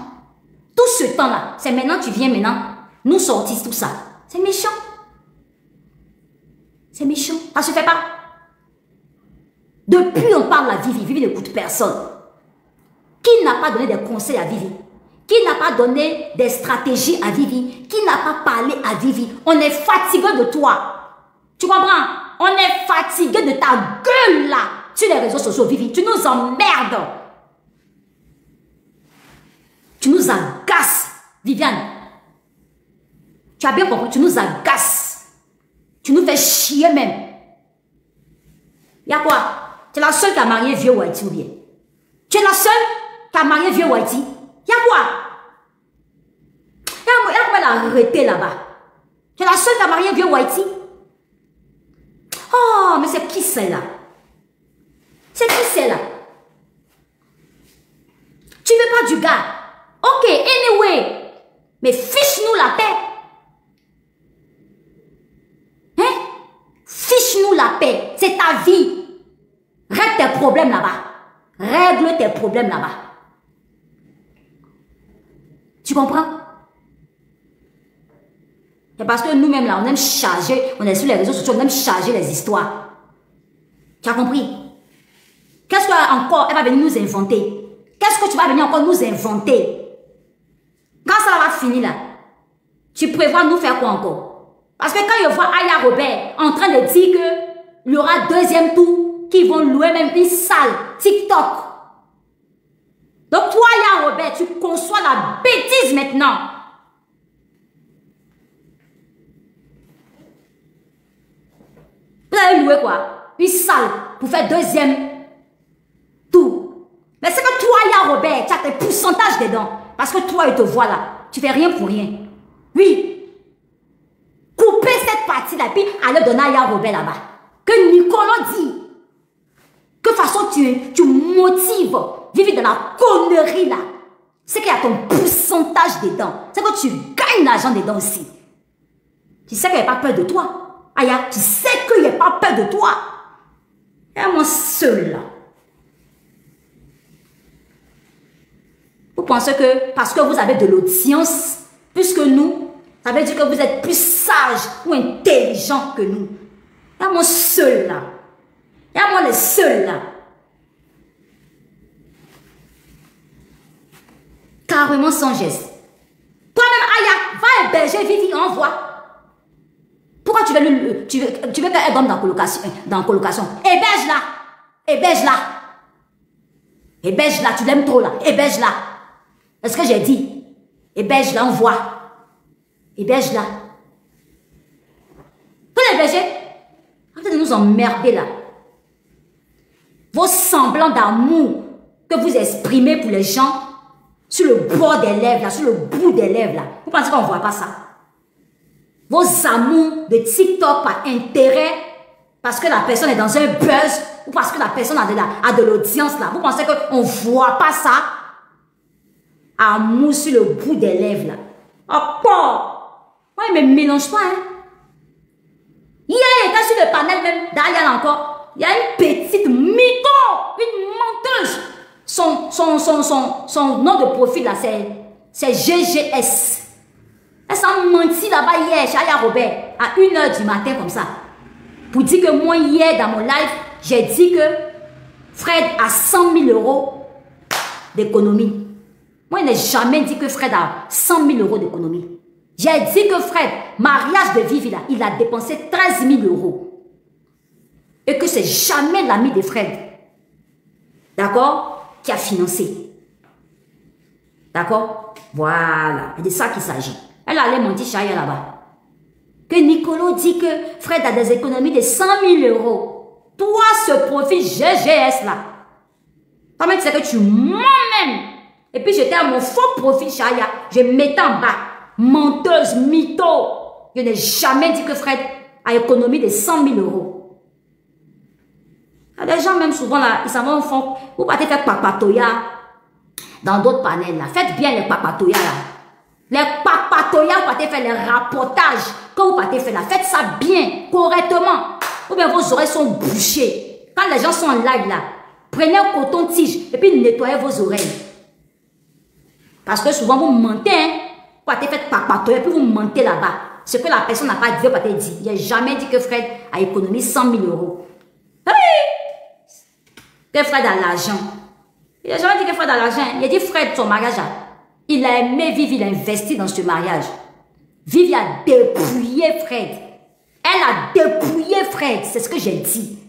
Tout ce temps-là, c'est maintenant tu viens maintenant nous sortir tout ça. C'est méchant. C'est méchant. Ça se fait pas. Depuis on parle à Vivi, Vivi n'écoute personne. Qui n'a pas donné des conseils à Vivi? Qui n'a pas donné des stratégies à Vivi? Qui n'a pas parlé à Vivi? On est fatigué de toi. Tu comprends? On est fatigué de ta gueule là sur les réseaux sociaux, Vivi. Tu nous emmerdes. Tu nous agaces, Viviane. Tu as bien compris, tu nous agaces. Tu nous fais chier même. Il y a quoi? Tu es la seule qui a marié vieux Whitey ou bien? Tu es la seule qui a marié vieux Whitey? Il y a quoi? Il y a quoi elle a arrêté là-bas? Tu es la seule qui a marié vieux Whitey? Oh, mais c'est qui celle-là? C'est qui celle-là? Tu veux pas du gars? Ok, anyway. Mais fiche-nous la paix. Hein? Fiche-nous la paix. C'est ta vie. Règle tes problèmes là-bas. Règle tes problèmes là-bas. Tu comprends? C'est parce que nous-mêmes là, on aime charger, on est sur les réseaux sociaux, on aime charger les histoires. Tu as compris? Qu'est-ce qu'encore elle va venir nous inventer? Qu'est-ce que tu vas venir encore nous inventer? Quand ça va finir là, tu prévois nous faire quoi encore? Parce que quand je vois Aya Robert en train de dire qu'il y aura deuxième tour, qu'ils vont louer même une salle TikTok. Donc toi Aya Robert, tu conçois la bêtise maintenant. Vous allez louer quoi? Une salle pour faire deuxième tour. Mais c'est que toi Aya Robert, tu as tes pourcentages dedans. Parce que toi, il te voit là. Tu fais rien pour rien. Oui. Coupez cette partie-là, puis allez donner à Aya Robert là-bas. Que Nicolas dit. Que façon tu motives. Vivre dans la connerie là. C'est qu'il y a ton pourcentage dedans. C'est que tu gagnes l'argent dedans aussi. Tu sais qu'il n'y a pas peur de toi. Aya, tu sais qu'il n'y a pas peur de toi. Et moi seul là. Vous pensez que parce que vous avez de l'audience, plus que nous, ça veut dire que vous êtes plus sage ou intelligent que nous. Il y a moi seul là. Il y a moi le seul là. Carrément sans geste. Toi-même, Aya, va héberger Vivi, envoie. Pourquoi tu veux qu'elle dorme dans colocation? Héberge-la. Héberge-la. Héberge-la, tu l'aimes trop là. Héberge-la. Est-ce que j'ai dit? Héberge-la, on voit. Héberge-la. Vous l'héberger? Arrêtez de nous emmerder là. Vos semblants d'amour que vous exprimez pour les gens sur le bord des lèvres, là, sur le bout des lèvres, là. Vous pensez qu'on ne voit pas ça? Vos amours de TikTok par intérêt, parce que la personne est dans un buzz, ou parce que la personne a de l'audience, là. Vous pensez qu'on ne voit pas ça? Amour sur le bout des lèvres, là. Oh, quoi? Ouais, mais mélange pas, hein. Hier, il était sur le panel même, derrière encore. Il y a une petite mytho, une menteuse. Son nom de profil, là, c'est GGS. Elle s'en mentit là-bas hier, chez Aya Robert, à 1h du matin, comme ça. Pour dire que moi, hier, dans mon live, j'ai dit que Fred a 100 000 € d'économie. Moi, je n'ai jamais dit que Fred a 100 000 € d'économie. J'ai dit que Fred, mariage de Vivi là, il a dépensé 13 000 euros. Et que c'est jamais l'ami de Fred, d'accord, qui a financé. D'accord? Voilà, c'est de ça qu'il s'agit. Elle allait mentir Chaya là-bas. Que Nicolo dit que Fred a des économies de 100 000 euros. Toi, ce profil GGS là. Toi-même, tu sais que tu mens même. Et puis, j'étais à mon faux profil Chaya. Je mettais en bas. Menteuse, mytho. Je n'ai jamais dit que Fred a économie de 100 000 euros. Il y a des gens, même souvent, là, ils s'en vont au fond. Vous partez faire papatoya dans d'autres panels, là. Faites bien les papatoya, là. Les papatoya, vous partez faire les rapportages. Quand vous partez faire là, faites ça bien, correctement. Ou bien vos oreilles sont bouchées. Quand les gens sont en live, là, prenez un coton-tige et puis nettoyez vos oreilles. Parce que souvent, vous mentez, hein. Vous partez faire papatoya et puis vous mentez là-bas. Ce que la personne n'a pas dit, vous partez dire. Il n'a jamais dit que Fred a économisé 100 000 euros. Oui! Que Fred a l'argent. Il n'a jamais dit que Fred a l'argent. Il a dit Fred, son mariage, il a aimé vivre, il a investi dans ce mariage. Vivi a dépouillé Fred. Elle a dépouillé Fred, c'est ce que j'ai dit.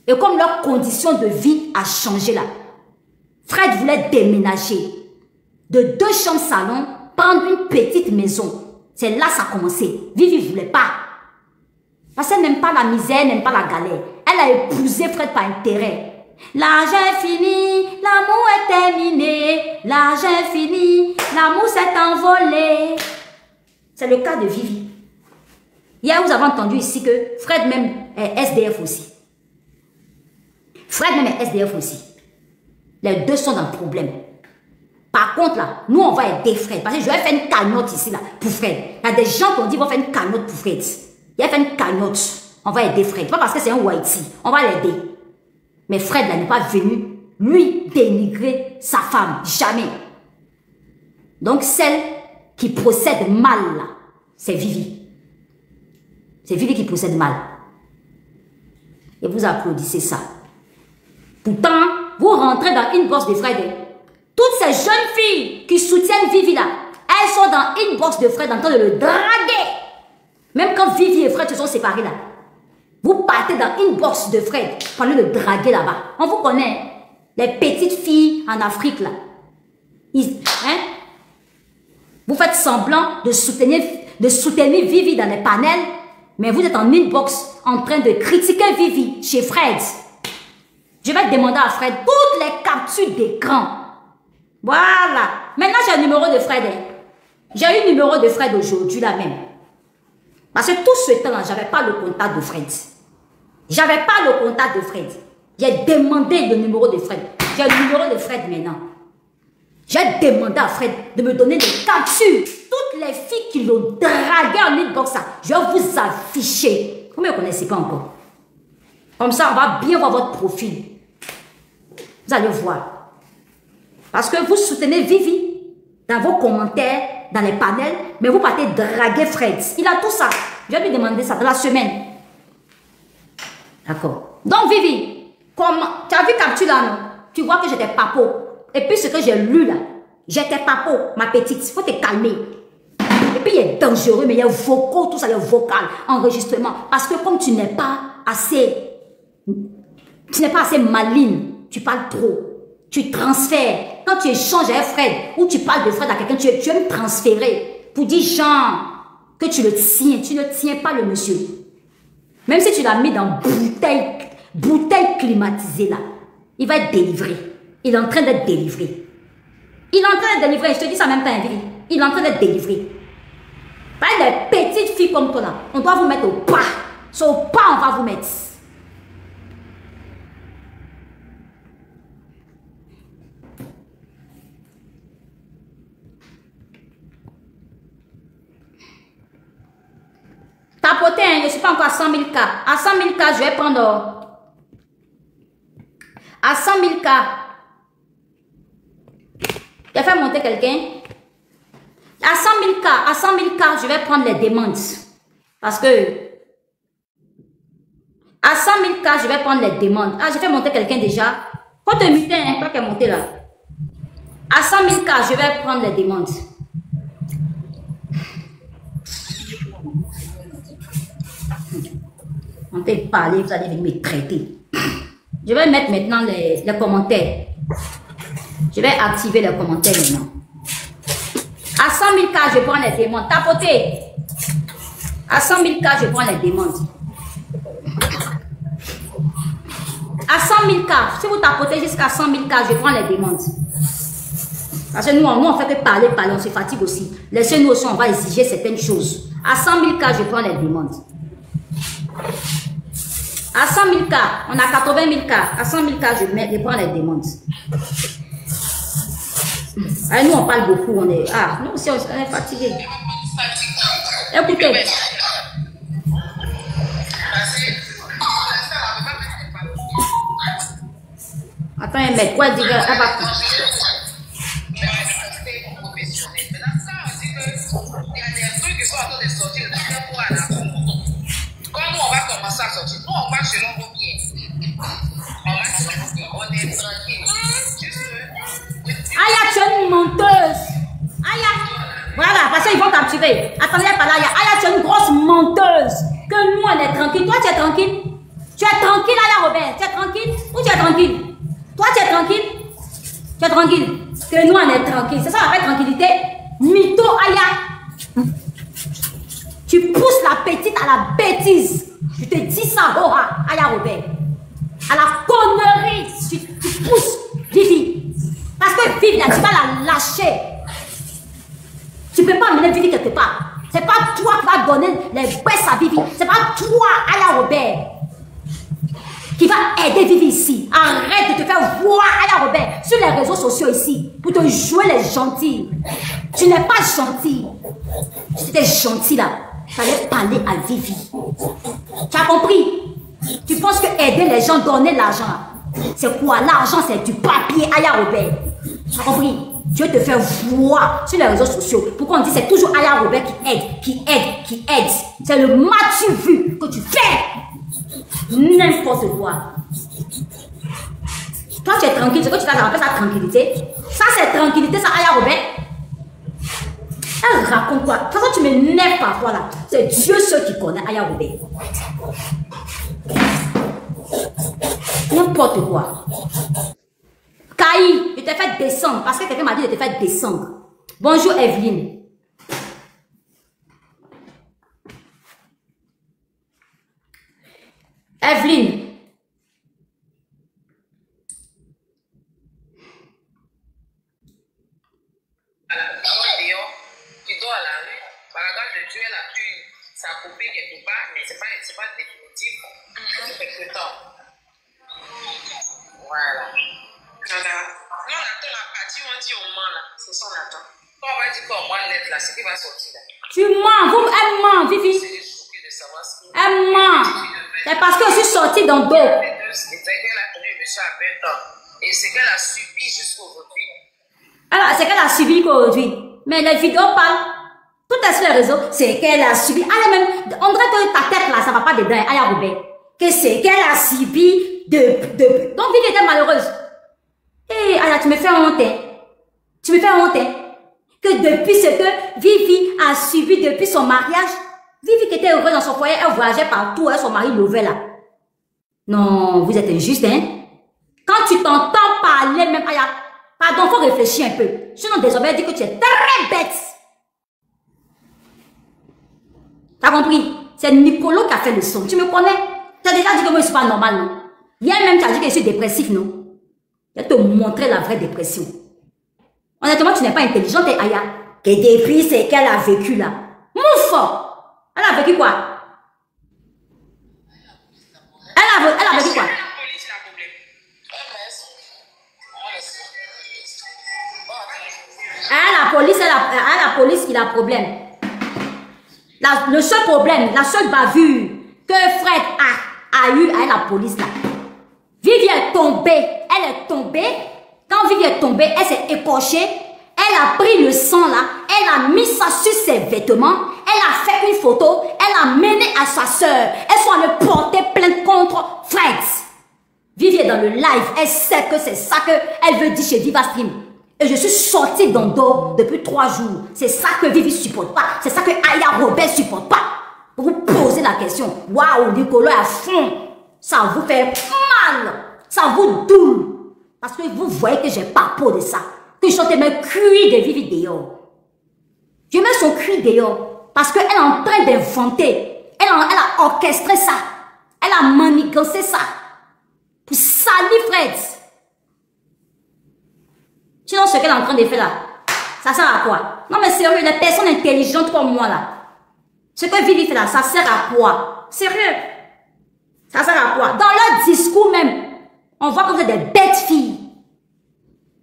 Et comme leur condition de vie a changé là, Fred voulait déménager de 2 chambres salon, prendre une petite maison. C'est là que ça a commencé. Vivi ne voulait pas. Parce qu'elle n'aime pas la misère, elle n'aime pas la galère. Elle a épousé Fred par intérêt. L'argent est fini, l'amour est terminé. L'argent est fini, l'amour s'est envolé. C'est le cas de Vivi. Hier, vous avez entendu ici que Fred même est SDF aussi. Fred même est SDF aussi. Les deux sont dans le problème. Par contre, là, nous, on va aider Fred. Parce que je vais faire une cagnotte ici, là, pour Fred. Il y a des gens qui ont dit, qu'on va faire une cagnotte pour Fred. Il va faire une cagnotte. On va aider Fred. Pas parce que c'est un whitey. On va l'aider. Mais Fred, là, n'est pas venu, lui, dénigrer sa femme. Jamais. Donc, celle qui procède mal, là, c'est Vivi. C'est Vivi qui procède mal. Et vous applaudissez ça. Pourtant, vous rentrez dans une box de Fred. Toutes ces jeunes filles qui soutiennent Vivi là, elles sont dans une box de Fred en train de le draguer. Même quand Vivi et Fred se sont séparés là. Vous partez dans une box de Fred pour aller le draguer là-bas. On vous connaît. Les petites filles en Afrique là. Vous faites semblant de soutenir Vivi dans les panels. Mais vous êtes en inbox en train de critiquer Vivi chez Fred. Je vais demander à Fred toutes les captures d'écran. Voilà. Maintenant, j'ai un numéro de Fred. J'ai eu le numéro de Fred aujourd'hui là même. Parce que tout ce temps-là, je n'avais pas le contact de Fred. J'avais pas le contact de Fred. J'ai demandé le numéro de Fred. J'ai le numéro de Fred maintenant. J'ai demandé à Fred de me donner des captures. Toutes les filles qui l'ont dragué en inbox, je vais vous afficher. Vous ne me connaissez pas encore. Comme ça, on va bien voir votre profil. Vous allez voir. Parce que vous soutenez Vivi dans vos commentaires, dans les panels, mais vous partez draguer Fred. Il a tout ça. Je vais lui demander ça dans la semaine. D'accord. Donc, Vivi, comment, tu as vu capture là, non? Tu vois que j'étais papo. Et puis, ce que j'ai lu là, j'étais papo, ma petite. Il faut te calmer. Et puis, il est dangereux, mais il y a vocaux, tout ça, il y a vocal, enregistrement. Parce que comme tu n'es pas assez maligne, tu parles trop. Tu transfères. Quand tu échanges avec Fred, ou tu parles de Fred à quelqu'un, tu veux me transférer pour dire, genre, que tu le tiens. Tu ne tiens pas le monsieur. Même si tu l'as mis dans bouteille climatisée là, il va être délivré. Il est en train d'être délivré. Il est en train d'être délivré. Je te dis ça même pas, Vivi. Il est en train d'être délivré. Pas des petites filles comme toi là. On doit vous mettre au pas. C'est au pas on va vous mettre. Tapoter, hein, je ne suis pas encore à 100 000 cas. À 100 000 cas, je vais prendre... À 100 000 cas. Je vais faire monter quelqu'un. À 100 000 cas, je vais prendre les demandes. Parce que... À 100 000 cas, je vais prendre les demandes. Ah, j'ai fait monter quelqu'un déjà. Faut te muter, hein, pas qu'elle monte là. À 100 000 cas, je vais prendre les demandes. On peut parler, vous allez venir me traiter. Je vais mettre maintenant les commentaires. Je vais activer les commentaires maintenant. À 100 000 cas, je prends les demandes. Tapotez. À 100 000 cas, je prends les demandes. À 100 000 cas, si vous tapotez jusqu'à 100 000 cas, je prends les demandes. Parce que nous on fait que parler, on se fatigue aussi. Laissez-nous aussi, on va exiger certaines choses. À 100 000 cas, je prends les demandes. À 100 000 cas, on a 80 000 cas. À 100 000 cas, je prends les demandes. Ah, nous, on parle beaucoup. On est, nous aussi, on est fatigué. Écoutez. Attends, elle met quoi dire? Elle va. Aya, tu es une menteuse. Aya, voilà, parce qu'ils vont capturer. Attendez, pas là. Aya, tu es une grosse menteuse. Que nous, on est tranquille. Toi, tu es tranquille. Tu es tranquille, Aya Robert. Tu es tranquille ou tu es tranquille? Toi, tu es tranquille. Tu es tranquille. Que nous, on est tranquille. C'est ça la vraie tranquillité. Mytho, Aya. Tu pousses la petite à la bêtise. Je te dis ça, Hora, Aya Robert. À la connerie. Tu pousses Vivi. Parce que Vivi, là, tu vas la lâcher. Tu ne peux pas amener Vivi quelque part. Ce n'est pas toi qui vas donner les baisses à Vivi. Ce n'est pas toi, Aya Robert, qui va aider Vivi ici. Arrête de te faire voir, Aya Robert, sur les réseaux sociaux ici, pour te jouer les gentils. Tu n'es pas gentil. Si tu étais gentil là, tu allais parler à Vivi. Tu as compris? Tu penses que aider les gens, donner l'argent, c'est quoi? L'argent, c'est du papier, Aya Robert. Tu as compris? Tu veux te faire voir sur les réseaux sociaux. Pourquoi on dit c'est toujours Aya Robert qui aide. C'est le match vu que tu fais. N'importe quoi. Toi, tu es tranquille. Ce que tu vas appeler ça tranquillité. Ça, c'est tranquillité, ça, Aya Robert. Elle raconte quoi? De toute façon, tu m'énerves parfois là. C'est Dieu seul qui connaît Aya Robert. N'importe quoi. Caï, je t'ai fait descendre parce que quelqu'un m'a dit de te faire descendre. Bonjour Evelyne. Evelyne. Tu dors à la rue, par exemple, de Dieu là, ça a coupé quelque part, mais c'est pas définitif. C'est quelque temps. Voilà. Non, on attend la partie où on dit on ment là. C'est ça, on attend. Quand on va dire qu'on ment l'être là, c'est qui va sortir là. Tu mens, elle ment, Vivi. Elle ment. C'est parce que je suis sortie dans le dos. C'est qu'elle a connu le monsieur à 20 ans. Et c'est qu'elle a subi jusqu'aujourd'hui. Alors, c'est qu'elle a subi qu'aujourd'hui. Mais les vidéos parlent. Tout est sur les réseaux. C'est qu'elle a subi. Allez, même, on dirait que ta tête là, ça va pas dedans. Aya Robert. Que c'est qu'elle a subi de. Donc, Vivi était malheureuse. Hé, Aya, tu me fais honte. Tu me fais honte. Que depuis ce que Vivi a subi depuis son mariage, Vivi qui était heureuse dans son foyer, elle voyageait partout, elle, son mari l'ouvrait là. Non, vous êtes injuste, hein? Quand tu t'entends parler, même, Aya, pardon, faut réfléchir un peu. Sinon, désormais, elle dit que tu es très bête. T'as compris? C'est Nicolo qui a fait le son. Tu me connais? Tu as déjà dit que moi, je ne suis pas normal, non? Hier même, tu as dit que je suis dépressif, non? Je vais te montrer la vraie dépression. Honnêtement, tu n'es pas intelligente, Aya. Que depuis, c'est qu'elle a vécu là. Mouf! Elle a vécu quoi? Elle a vécu quoi? La police, il a problème. Le seul problème, la seule bavure que Fred a eu avec la police là. Vivi est tombée. Elle est tombée. Quand Vivi est tombée, elle s'est écorchée. Elle a pris le sang là. Elle a mis ça sur ses vêtements. Elle a fait une photo. Elle a mené à sa soeur. Elles sont allées porter plainte contre Fred. Vivi est dans le live. Elle sait que c'est ça qu'elle veut dire chez Viva Stream. Et je suis sortie dans le dos depuis 3 jours. C'est ça que Vivi supporte pas. C'est ça que Aya Robert supporte pas. Pour vous poser la question. Waouh, Nicolas est à fond. Ça vous fait mal. Ça vous doule. Parce que vous voyez que j'ai pas peau de ça. Que je chante mes cuits de Vivi dehors. Je mets son cri dehors. Parce qu'elle est en train d'inventer. Elle a orchestré ça. Elle a manigancé ça. Pour salir Fred. Sinon, ce qu'elle est en train de faire là, ça sert à quoi? Non mais sérieux, les personnes intelligentes comme moi là, ce que Vivi fait là, ça sert à quoi? Sérieux? Ça sert à quoi? Dans leur discours même, on voit que vous êtes des bêtes filles.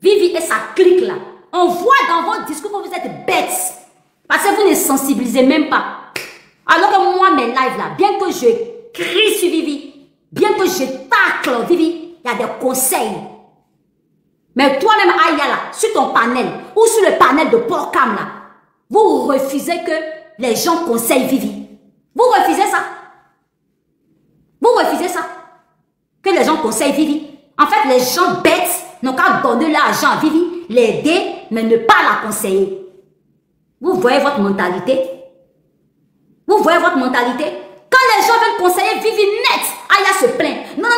Vivi et sa clique là, on voit dans votre discours que vous êtes bêtes. Parce que vous ne sensibilisez même pas. Alors que moi, mes lives là, bien que je crie sur Vivi, bien que je tacle Vivi, il y a des conseils. Mais toi-même, Aya là, sur ton panel, ou sur le panel de Porcam là, vous refusez que les gens conseillent Vivi. Vous refusez ça. Vous refusez ça. Que les gens conseillent Vivi. En fait, les gens bêtes n'ont qu'à donner l'argent à Vivi, l'aider, mais ne pas la conseiller. Vous voyez votre mentalité? Vous voyez votre mentalité? Quand les gens veulent conseiller Vivi net, Aya se plaint. Non,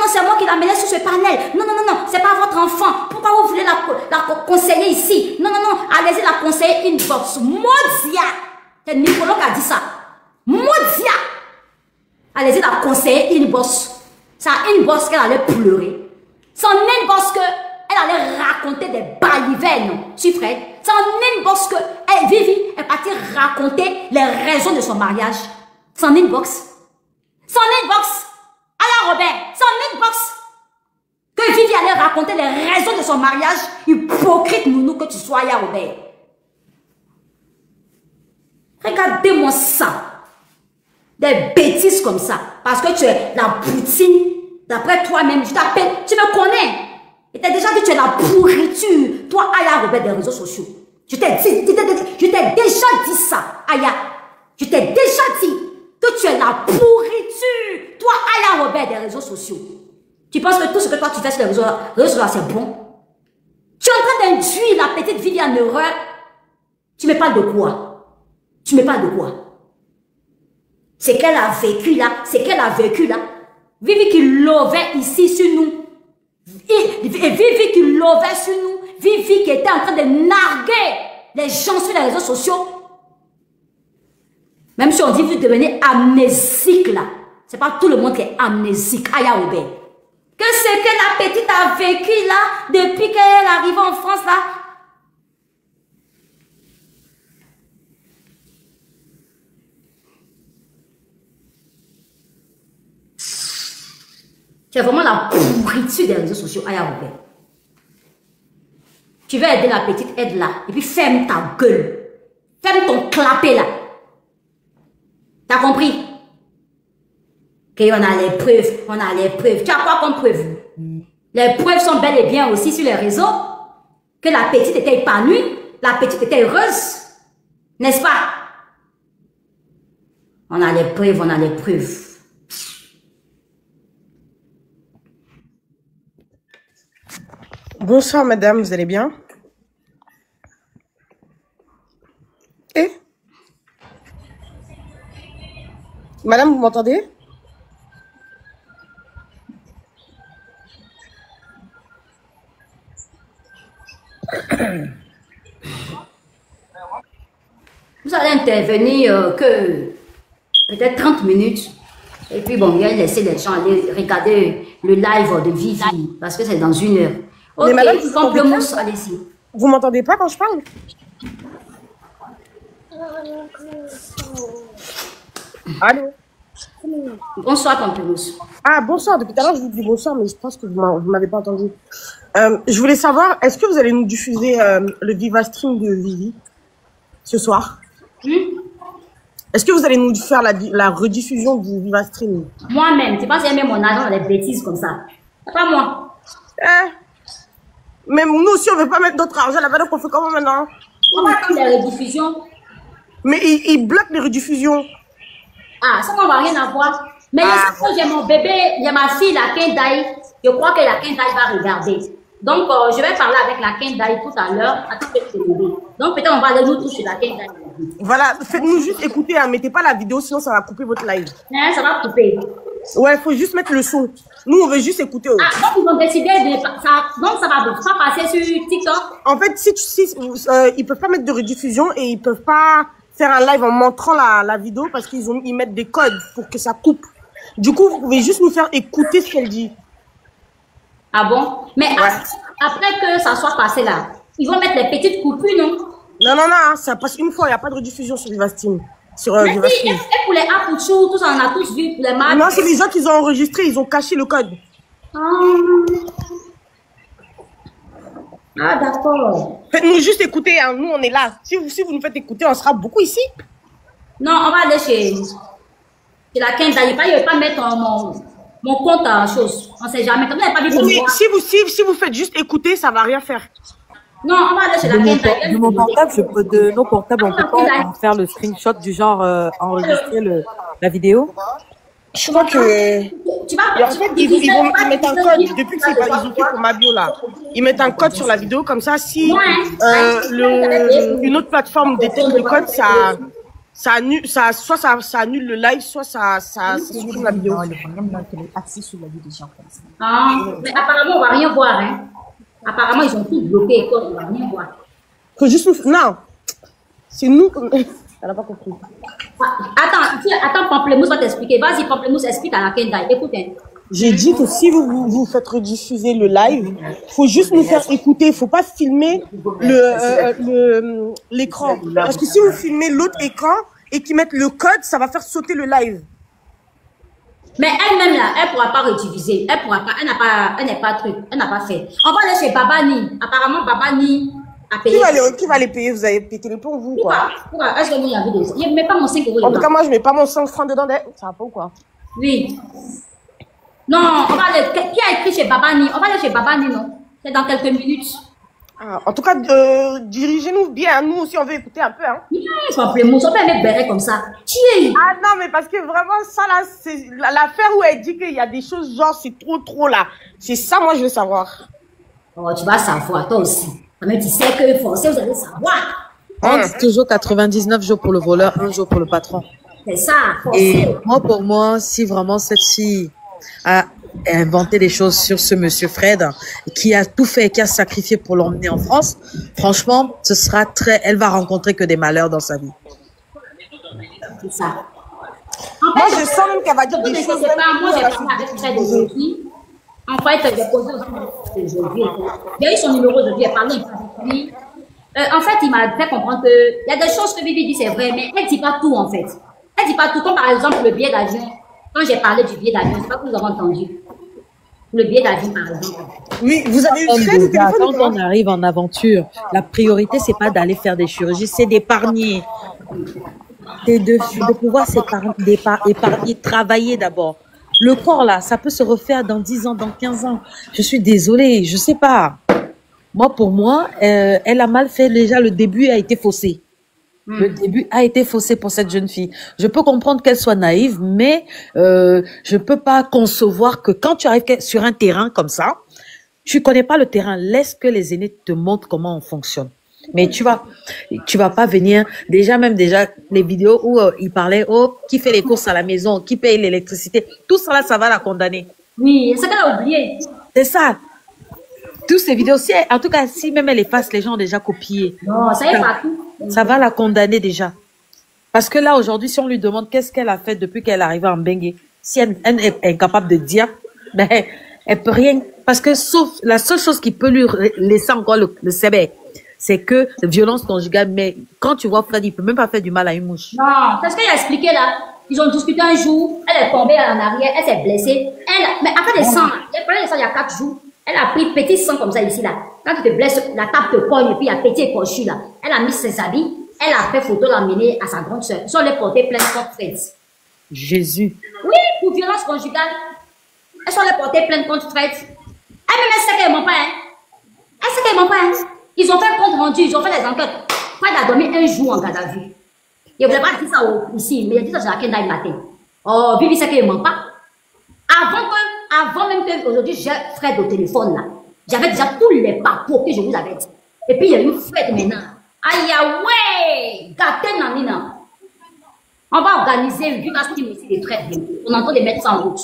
c'est moi qui l'ai amené sur ce panel. Non, c'est pas votre enfant. Pourquoi vous voulez la conseiller ici? Non, allez-y la conseiller inbox. Modia. C'est Nicolas qui a dit ça. Modia. Allez-y la conseiller inbox. C'est à inbox qu'elle allait pleurer. C'est en inbox qu'elle allait raconter des balivernes sur Fred. C'est en inbox que Vivi est partie raconter les raisons de son mariage. C'est en inbox. C'est en inbox. Aya Robert, c'est en inbox que Vivi allait raconter les raisons de son mariage. Hypocrite nounou que tu sois, Aya Robert. Regardez-moi ça. Des bêtises comme ça. Parce que tu es la poutine. D'après toi-même, je t'appelle, tu me connais. Et t'as déjà dit que tu es la pourriture. Toi, Aya Robert, des réseaux sociaux. Je t'ai déjà dit ça, Aya. Je t'ai déjà dit que tu es la pourriture. Toi, Aya Robert, des réseaux sociaux. Tu penses que tout ce que toi tu fais sur les réseaux sociaux, c'est bon? Tu es en train d'induire la petite Vivi en erreur. Tu me parles de quoi? Tu me parles de quoi? C'est qu'elle a vécu là. C'est qu'elle a vécu là. Vivi qui lovait ici sur nous. Et Vivi qui lovait sur nous. Vivi qui était en train de narguer les gens sur les réseaux sociaux. Même si on dit que vous devenez amnésique là. C'est pas tout le monde qui est amnésique. Aya Robert. Que ce que la petite a vécu là, depuis qu'elle est arrivée en France là. Tu es vraiment la pourriture des réseaux sociaux, Aya Robert. Tu veux aider la petite, aide-la. Et puis ferme ta gueule. Ferme ton clapet là. T'as compris? qu'on a les preuves, on a les preuves. Tu as quoi comme preuve? Les preuves sont bel et bien aussi sur les réseaux. Que la petite était épanouie, la petite était heureuse. N'est-ce pas? On a les preuves, on a les preuves. Bonsoir madame, vous allez bien? Eh? Madame, vous m'entendez? Vous allez intervenir que peut-être 30 minutes. Et puis bon, il a laissé les gens aller regarder le live de Vivi. Parce que c'est dans 1 heure. Ok, mais madame, Pamplemousse, allez-y. Vous m'entendez pas quand je parle? Allô? Bonsoir, Pamplemousse. Ah, bonsoir. Depuis tout à l'heure, je vous dis bonsoir, mais je pense que vous m'avez pas entendu. Je voulais savoir, est-ce que vous allez nous diffuser le Viva Stream de Vivi ce soir? Est-ce que vous allez nous faire la rediffusion du Viva Stream? Moi-même, tu penses que j'ai mis mon argent dans des bêtises comme ça? Pas moi. Même nous aussi, on ne veut pas mettre notre argent là-bas, donc on fait comment maintenant? On va attendre les rediffusions. Mais ils bloquent les rediffusions. Ah, ça n'a rien à voir. Mais j'ai mon bébé, il y a ma fille, la Kendai. Je crois que la Kendai va regarder. Donc, je vais parler avec la Kendai tout à l'heure. Attends que je te le dis. Donc, peut-être on va aller nous tous sur la Kendai. Voilà, faites-nous juste écouter, hein. Mettez pas la vidéo, sinon ça va couper votre live. Ça va couper. Ouais, faut juste mettre le son. Nous, on veut juste écouter. Ah, donc ils ont décidé de... donc ça va pas passer sur TikTok? En fait, ils peuvent pas mettre de rediffusion et ils peuvent pas faire un live en montrant la vidéo parce ils mettent des codes pour que ça coupe. Du coup, vous pouvez juste nous faire écouter ce qu'elle dit. Ah bon? Mais après que ça soit passé là, ils vont mettre les petites coupures, non? Non, ça passe une fois, il n'y a pas de rediffusion sur Vivastream. Mais si, et pour les Apouchou, tout ça, on a tous vu, pour les marques. Non, c'est les gens qui ont enregistré, ils ont caché le code. Ah, d'accord. Faites-nous juste écouter, hein. Nous on est là. Si vous nous faites écouter, on sera beaucoup ici. Non, on va aller chez la Kenda. Il ne va pas mettre mon compte en chose. On ne sait jamais. Comme pas dit oui, si vous faites juste écouter, ça ne va rien faire. Non, on va aller chez la Kenda. De mon portable, de nos portables, on ne peut pas faire le screenshot du genre enregistrer la vidéo. Je crois que... en fait, ils mettent un code, depuis que ils ont fait pour ma bio là. Ils mettent un code sur la vidéo, comme ça, si une autre plateforme détecte le code, ça annule le live, soit ça supprime la vidéo. Ah, mais apparemment, on ne va rien voir. Hein. Apparemment, ils ont tout bloqué, on ne va rien voir. Faut juste nous... Non, c'est nous... Elle n'a pas compris. Attends, Pamplemousse va t'expliquer. Vas-y, Pamplemousse, explique à la Kenda. Écoute. Hein. J'ai dit que si vous faites rediffuser le live, faut juste nous faire écouter. Faut pas filmer l'écran. Parce que si vous filmez l'autre écran et qu'ils mettent le code, ça va faire sauter le live. Mais elle-même là, elle ne pourra pas rediffuser. Elle pourra pas. Elle n'est pas truc. Elle n'a pas fait. On va aller chez Babani. Apparemment, Babani a payé. Qui va les payer? Vous avez pété les plombs, vous, quoi. Pourquoi? Est-ce que vous y avez des... Je ne mets pas mon 5 euros. En tout cas, moi, je ne mets pas mon 5 francs dedans. Ça va pas ou quoi? Oui. Non, on va aller... Qui a écrit chez Babani? On va aller chez Babani, non? C'est dans quelques minutes. Ah, en tout cas, dirigez-nous bien. Nous aussi, on veut écouter un peu. Hein. On peut mettre béret comme ça. Ah non, mais parce que vraiment, ça là, c'est l'affaire où elle dit qu'il y a des choses genre, c'est trop là. C'est ça, moi, je veux savoir. Oh, tu vas savoir, toi aussi. Mais tu sais que forcément, vous allez savoir. On dit toujours 99 jours pour le voleur, 1 jour pour le patron. C'est ça, et moi, pour moi, si vraiment cette fille a inventé des choses sur ce monsieur Fred, qui a tout fait, qui a sacrifié pour l'emmener en France, franchement, ce sera elle va rencontrer que des malheurs dans sa vie. C'est ça. Moi, je sens même qu'elle va dire des choses. Moi, j'ai parlé avec Fred aujourd'hui. En fait, j'ai posé aussi aujourd'hui. J'ai eu son numéro aujourd'hui, elle parlait avec lui. En fait, il m'a fait comprendre qu'il y a des choses que Bibi dit, c'est vrai, mais elle ne dit pas tout, en fait. Elle ne dit pas tout, comme par exemple le billet d'avion. Quand j'ai parlé du billet d'avion, je ne sais pas que vous avez entendu. Le billet d'avion, par exemple. Oui, vous avez eu très quand on arrive en aventure, la priorité, c'est pas d'aller faire des chirurgies, c'est d'épargner. C'est de pouvoir épargner, travailler d'abord. Le corps, là, ça peut se refaire dans 10 ans, dans 15 ans. Je suis désolée, je sais pas. Moi, pour moi, elle a mal fait. Déjà, le début a été faussé. Le début a été faussé pour cette jeune fille. Je peux comprendre qu'elle soit naïve, mais je peux pas concevoir que quand tu arrives sur un terrain comme ça, tu connais pas le terrain. Laisse que les aînés te montrent comment on fonctionne. Mais tu vas pas venir, déjà les vidéos où il parlait, qui fait les courses à la maison, qui paye l'électricité, tout ça là, ça va la condamner. Oui, c'est qu'elle a oublié. C'est ça. Toutes ces vidéos, en tout cas, si même elle efface, les gens ont déjà copié. Non, ça y est partout. Ça va la condamner déjà. Parce que là, aujourd'hui, si on lui demande qu'est-ce qu'elle a fait depuis qu'elle est arrivée en Bengue, si elle est incapable de dire, ben, elle peut rien. Parce que sauf la seule chose qui peut lui laisser encore le CB, c'est que violence conjugale. Mais quand tu vois Fred, il peut même pas faire du mal à une mouche. Non, c'est ce qu'elle a expliqué là. Ils ont discuté un jour, elle est tombée en arrière, elle s'est blessée. Mais après des sangs, il y a 4 jours. Elle a pris petit sang comme ça ici là. Quand tu te blesses, la table te cogne et puis il y a petit écorchu là. Elle a mis ses habits, elle a fait photo, l'a amené à sa grande soeur. Ils sont allés porter plainte contre Fred. Jésus. Oui, pour violence conjugale. Elles sont allées porter plainte contre Fred. Elle sait qu'elle ment pas. Hein. Elle sait qu'elle ment pas. Hein. Ils ont fait un compte rendu, ils ont fait des enquêtes. Fred a dormi 1 jour en garde à vue. Il ne voulait pas dire ça ici, mais il a dit ça sur la Kenda matin. Oh, Bibi sait qu'elle ment pas. Avant même qu'aujourd'hui j'ai Fred au téléphone là, j'avais déjà tous les parcours que je vous avais dit. Et puis il y a eu Fred maintenant. Aïe, ouais! Gâté, nanina. On va organiser une Viva Stream ici des traites. On est en train de mettre ça en route.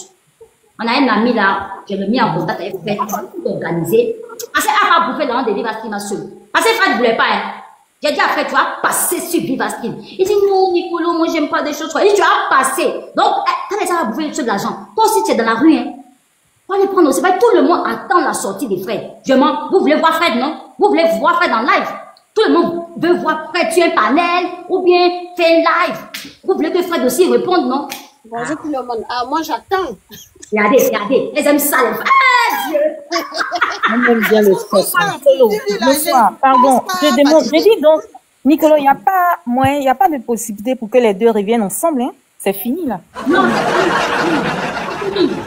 On a un ami là, je l'ai mis en contact avec Fred, tout organisé. Parce qu'elle va bouffer dans des Viva Stream à seul. Parce que Fred ne voulait pas, hein. J'ai dit à Fred, tu vas passer sur Viva Stream. Il dit non, Nicolo, moi j'aime pas des choses. Il dit, tu vas passer. Donc, quand les gens vont bouffer sur de l'argent, toi aussi tu es dans la rue, hein. On va les prendre aussi. Tout le monde attend la sortie des Fred. Vous voulez voir Fred, non? Vous voulez voir Fred en live? Tout le monde veut voir Fred sur un panel ou bien faire un live. Vous voulez que Fred aussi réponde, non? Bonjour tout le monde. Ah, moi j'attends. Regardez. Elles aiment ça, les femmes. Ah, Dieu! On aime bien le stress. Nicolo, bonsoir. Pardon. Je dis donc, Nicolo, il n'y a pas moyen, il n'y a pas de possibilité pour que les deux reviennent ensemble, hein? C'est fini, là. Non,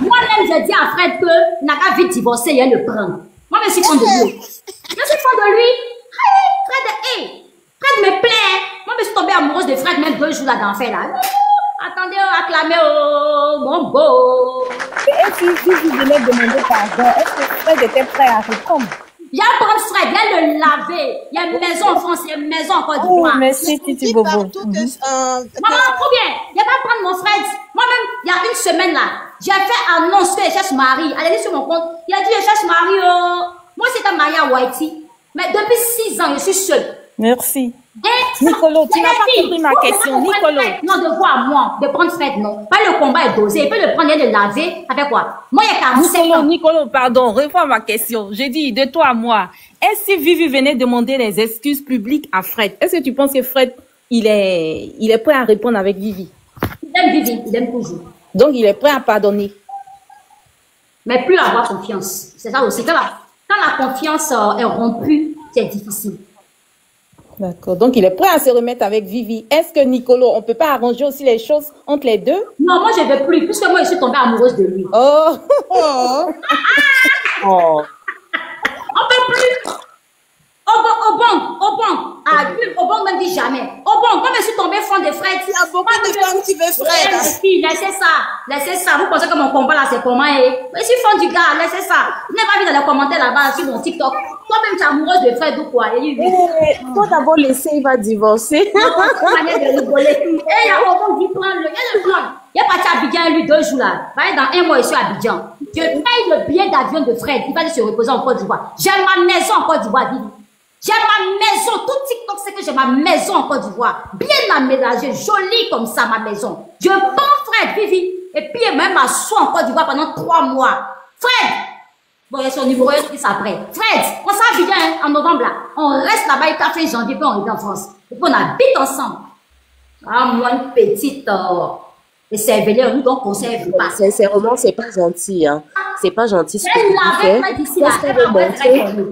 moi-même, je dis à Fred que n'a qu'à vite divorcer et le prendre. Moi, je suis fan de lui. Je suis fan de lui. Fred me plaît. Moi, je suis tombée amoureuse de Fred même 2 jours là d'enfer là. Attendez, acclamez, mon beau. Et si vous venez demander pardon, est-ce que Fred était prêt à répondre? Il y a un prendre Fred, viens le laver. Il y a une maison en France, il y a une maison en Côte d'Ivoire. Oh, merci, Titi Bobo. Maman, trop bien. Il n'y a pas à prendre mon Fred. Moi-même, il y a une semaine là, j'ai fait annonce que je cherche Marie. Elle est sur mon compte. Il a dit, je cherche Marie. Moi, c'était mariée à Whitey. Mais depuis 6 ans, je suis seule. Merci. Nicolo, tu n'as pas compris ma question. Nicolo. Non, de voir à moi, de prendre Fred, non. Pas le combat est dosé. Il peut le prendre et le laver. Avec quoi? Moi, il y a 47 ans. Nicolo, pardon, revois ma question. J'ai dit, de toi à moi, est-ce que Vivi venait demander les excuses publiques à Fred? Est-ce que tu penses que Fred, il est prêt à répondre avec Vivi? Il aime Vivi, il aime toujours. Donc, il est prêt à pardonner. Mais plus avoir confiance. C'est ça aussi. Quand la confiance est rompue, c'est difficile. D'accord. Donc, il est prêt à se remettre avec Vivi. Est-ce que, Nicolo, on ne peut pas arranger aussi les choses entre les deux? Non, moi, je ne veux plus, puisque moi, je suis tombée amoureuse de lui. Oh! On ne peut plus. Au bon. Au bon, même dit jamais. Au bon, moi, je suis tombée fan de Fred. Il y a beaucoup de femmes qui veulent Fred. Laissez ça. Vous pensez que mon combat là, c'est comment? Je suis fan du gars, laissez ça. Vous n'avez pas vu dans les commentaires là-bas sur mon TikTok. Toi-même, tu es amoureuse de Fred ou quoi? Il faut d'abord laisser, il va divorcer. Manière de rigoler. Et il y a au bon dit prendre-le. Il est parti à Abidjan, lui, 2 jours là. Dans 1 mois, je suis à Abidjan. Je paye le billet d'avion de Fred. Il va aller se reposer en Côte d'Ivoire. J'ai ma maison en Côte d'Ivoire, Vivi. J'ai ma maison. Tout TikTok sait que j'ai ma maison en Côte d'Ivoire. Bien aménagée, jolie comme ça, ma maison. Je prends Fred, Vivi. Et puis, il même m'assoit en Côte d'Ivoire pendant 3 mois. Fred! Bon, il y a son numéro 1 qui après. Fred, on s'en Abidjan en novembre là. On reste là-bas, il fait janvier, puis on revient en France. Et puis, on habite ensemble. Ah, moi, une petite... Et cervelet, nous, donc, on conserve pas. Sincèrement, c'est pas gentil, hein. C'est pas gentil ce que Elle tu l'avait fais. fait d'ici là. Qu'est-ce qu'elle veut montrer?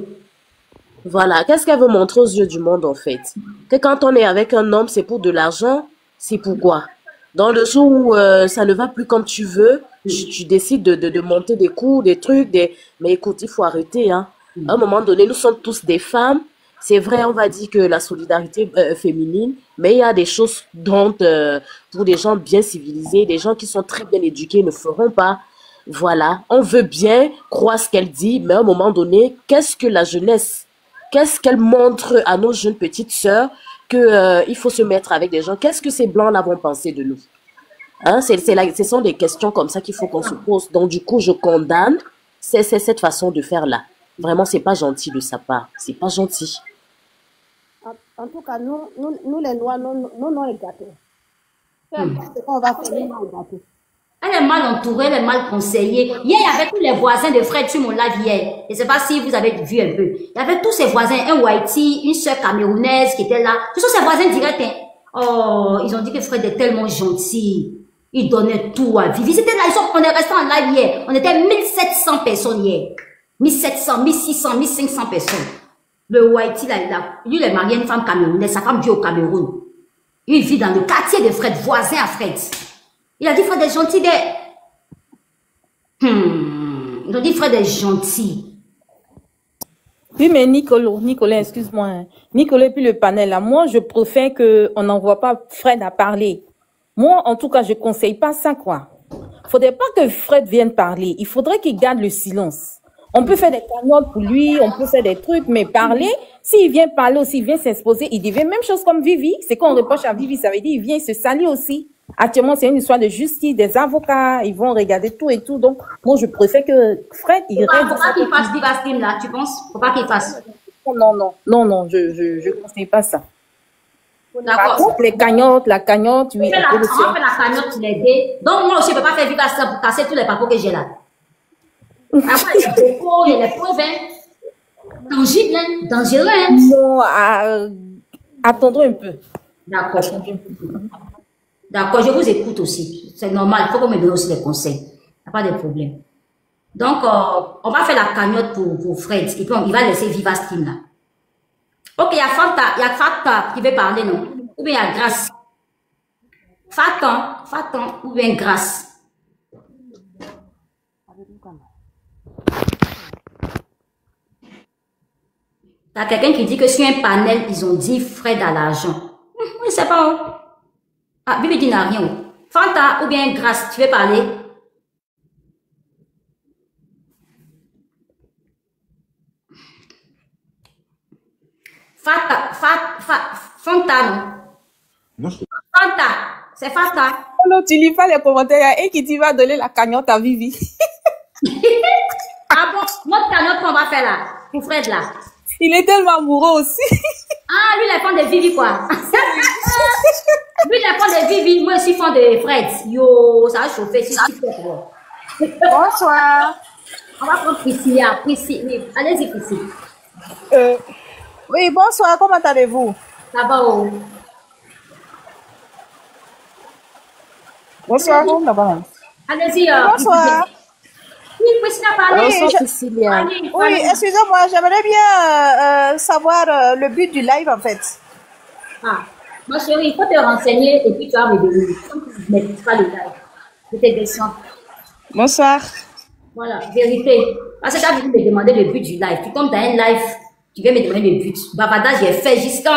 Voilà, qu'est-ce qu'elle veut montrer aux yeux du monde, en fait? Que quand on est avec un homme, c'est pour de l'argent, c'est pourquoi? Dans le jour où ça ne va plus comme tu veux, tu décides de monter des coups, des trucs, mais écoute, il faut arrêter, hein. À un moment donné, nous sommes tous des femmes. C'est vrai, on va dire que la solidarité féminine, mais il y a des choses dont, pour des gens bien civilisés, des gens qui sont très bien éduqués ne feront pas. Voilà, on veut bien croire ce qu'elle dit, mais à un moment donné, qu'est-ce que la jeunesse, qu'est-ce qu'elle montre à nos jeunes petites sœurs que il faut se mettre avec des gens? Qu'est-ce que ces blancs-là vont penser de nous? Hein, ce sont des questions comme ça qu'il faut qu'on se pose. Donc du coup, je condamne c'est cette façon de faire là. Vraiment, c'est pas gentil de sa part. C'est pas gentil. En tout cas, nous les Noirs, nous non gâtés. Peu importe ce qu'on va faire, nous non gâtés. Elle est mal entourée, elle est mal conseillée. Hier, il y avait tous les voisins de Fred sur mon live hier. Je ne sais pas si vous avez vu un peu. Il y avait tous ses voisins, un Whitey, une sœur camerounaise qui était là. Ce sont ses voisins directs. Hein. Oh, ils ont dit que Fred est tellement gentil. Il donnait tout à Vivi. C'était là, on est resté en live hier. On était 1700 personnes hier. 1700, 1600, 1500 personnes. Le Whitey, là, lui, il est marié à une femme camerounaise. Sa femme vit au Cameroun. Il vit dans le quartier de Fred, voisin à Fred. Il a dit Fred est gentil. Il a dit Fred est gentil. Oui, mais Nicolas, excuse-moi. Hein. Nicolas et puis le panel, là, moi, je préfère qu'on n'envoie pas Fred à parler. Moi, en tout cas, je conseille pas ça, quoi. Faudrait pas que Fred vienne parler. Il faudrait qu'il garde le silence. On peut faire des cagnottes pour lui, on peut faire des trucs, mais parler, s'il vient parler aussi, il vient s'exposer, il devient même chose comme Vivi. C'est qu'on reproche à Vivi, ça veut dire il vient se salir aussi. Actuellement, c'est une histoire de justice, des avocats, ils vont regarder tout et tout. Donc, moi, je préfère que Fred, il reste. Faut pas qu'il fasse Viva Stream là, tu penses? Faut pas qu'il fasse. Non, je conseille pas ça. Par D'accord. contre, les cagnottes, la cagnotte, oui. On fait la cagnotte pour l'aider. Donc, moi aussi, je peux pas faire Viva Stream pour casser tous les papiers que j'ai là. Après, il y a des dépôts, il y a les preuves, hein. Tangibles, hein. Dangereux, hein. Non, attendons un peu. D'accord. D'accord, je vous écoute aussi. C'est normal, il faut qu'on me donne aussi des conseils. Il n'y a pas de problème. Donc, on va faire la cagnotte pour Fred. Et puis, il va laisser Viva Stream là. Ok, il y a Fata qui veut parler, non? Ou bien il y a Grâce. Fatan, ou bien Grâce. T'as quelqu'un qui dit que sur un panel, ils ont dit Fred à l'argent. Je ne sais pas. Hein. Ah, Bibi dit n'a rien. Fanta ou bien Grâce, tu veux parler? Fanta, non? Non, Fanta, c'est Fanta. Non, tu lis pas les commentaires et qui tu vas donner la cagnotte à Vivi. Ah bon, notre cagnotte qu'on va faire là, pour Fred là. Il est tellement amoureux aussi. Ah, lui, il est fan de Vivi, quoi. Lui, il est fan de Vivi. Moi, je suis fan de Fred. Yo, ça va chauffer. C'est super. Bonsoir. On va prendre Priscilla. Oui, allez-y, Priscilla. Oui, bonsoir. Comment allez-vous? Ça va, oh. Bonsoir. Allez-y. Bonsoir. Oui, Priscilla, parlez. Oui, Priscilla. Allez, Oui, allez. excusez-moi, j'aimerais bien savoir le but du live en fait. Ah, ma chérie, il faut te renseigner et puis tu vas me donner. Comme tu ne maîtrises pas le live, je te descends. Bonsoir. Voilà, vérité. Parce que tu as voulu me demander le but du live. Tu tombes dans un live, tu viens me demander le but. Bavardage, j'ai fait jusqu'à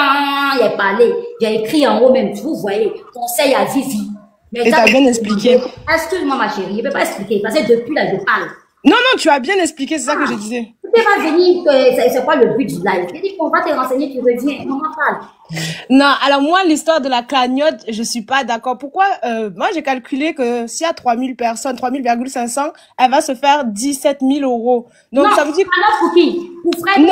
j'ai parlé. J'ai écrit en haut même. Vous voyez, conseil à Vivi. Mais Et t'as bien expliqué. Excuse-moi, ma chérie, je ne peux pas expliquer. Parce que depuis là, je parle. Non, tu as bien expliqué, c'est ça que je disais. Tu ne vas venir, c'est quoi le but du live? Je dis qu'on va te renseigner, tu reviens. On en parle. Non, alors moi, l'histoire de la cagnotte, je suis pas d'accord. Pourquoi moi, j'ai calculé que s'il y a 3000 personnes, 3000,500, elle va se faire 17 000 euros. Donc, Non, ça veut dire... alors pour qui? Pour Fred?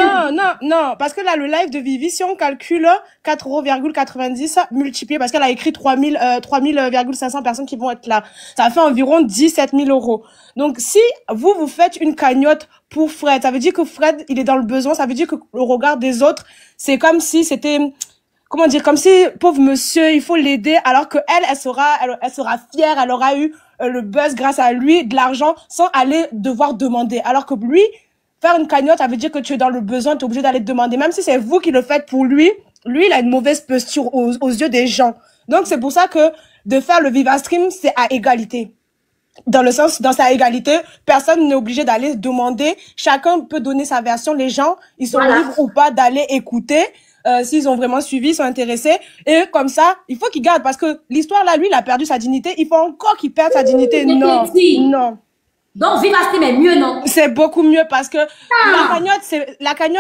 Non, parce que là, le live de Vivi, si on calcule 4,90 € multiplié, parce qu'elle a écrit 3000,500 personnes qui vont être là, ça fait environ 17 000 euros. Donc, si vous faites une cagnotte pour Fred, ça veut dire que Fred, il est dans le besoin, ça veut dire que le regard des autres, c'est comme si c'était... Comment dire, comme si, pauvre monsieur, il faut l'aider, alors que elle sera fière, elle aura eu le buzz grâce à lui, de l'argent, sans aller devoir demander. Alors que lui, faire une cagnotte, ça veut dire que tu es dans le besoin, tu es obligé d'aller demander. Même si c'est vous qui le faites pour lui, il a une mauvaise posture aux yeux des gens. Donc, c'est pour ça que de faire le Viva Stream, c'est à égalité. Dans le sens, dans sa égalité, personne n'est obligé d'aller demander. Chacun peut donner sa version. Les gens, ils sont libres ou pas d'aller écouter. S'ils ont vraiment suivi, ils sont intéressés. Et comme ça, il faut qu'il garde. Parce que l'histoire, là, lui, il a perdu sa dignité. Il faut encore qu'il perde sa dignité. Non. Donc, Viva Stream est mieux, non? C'est beaucoup mieux parce que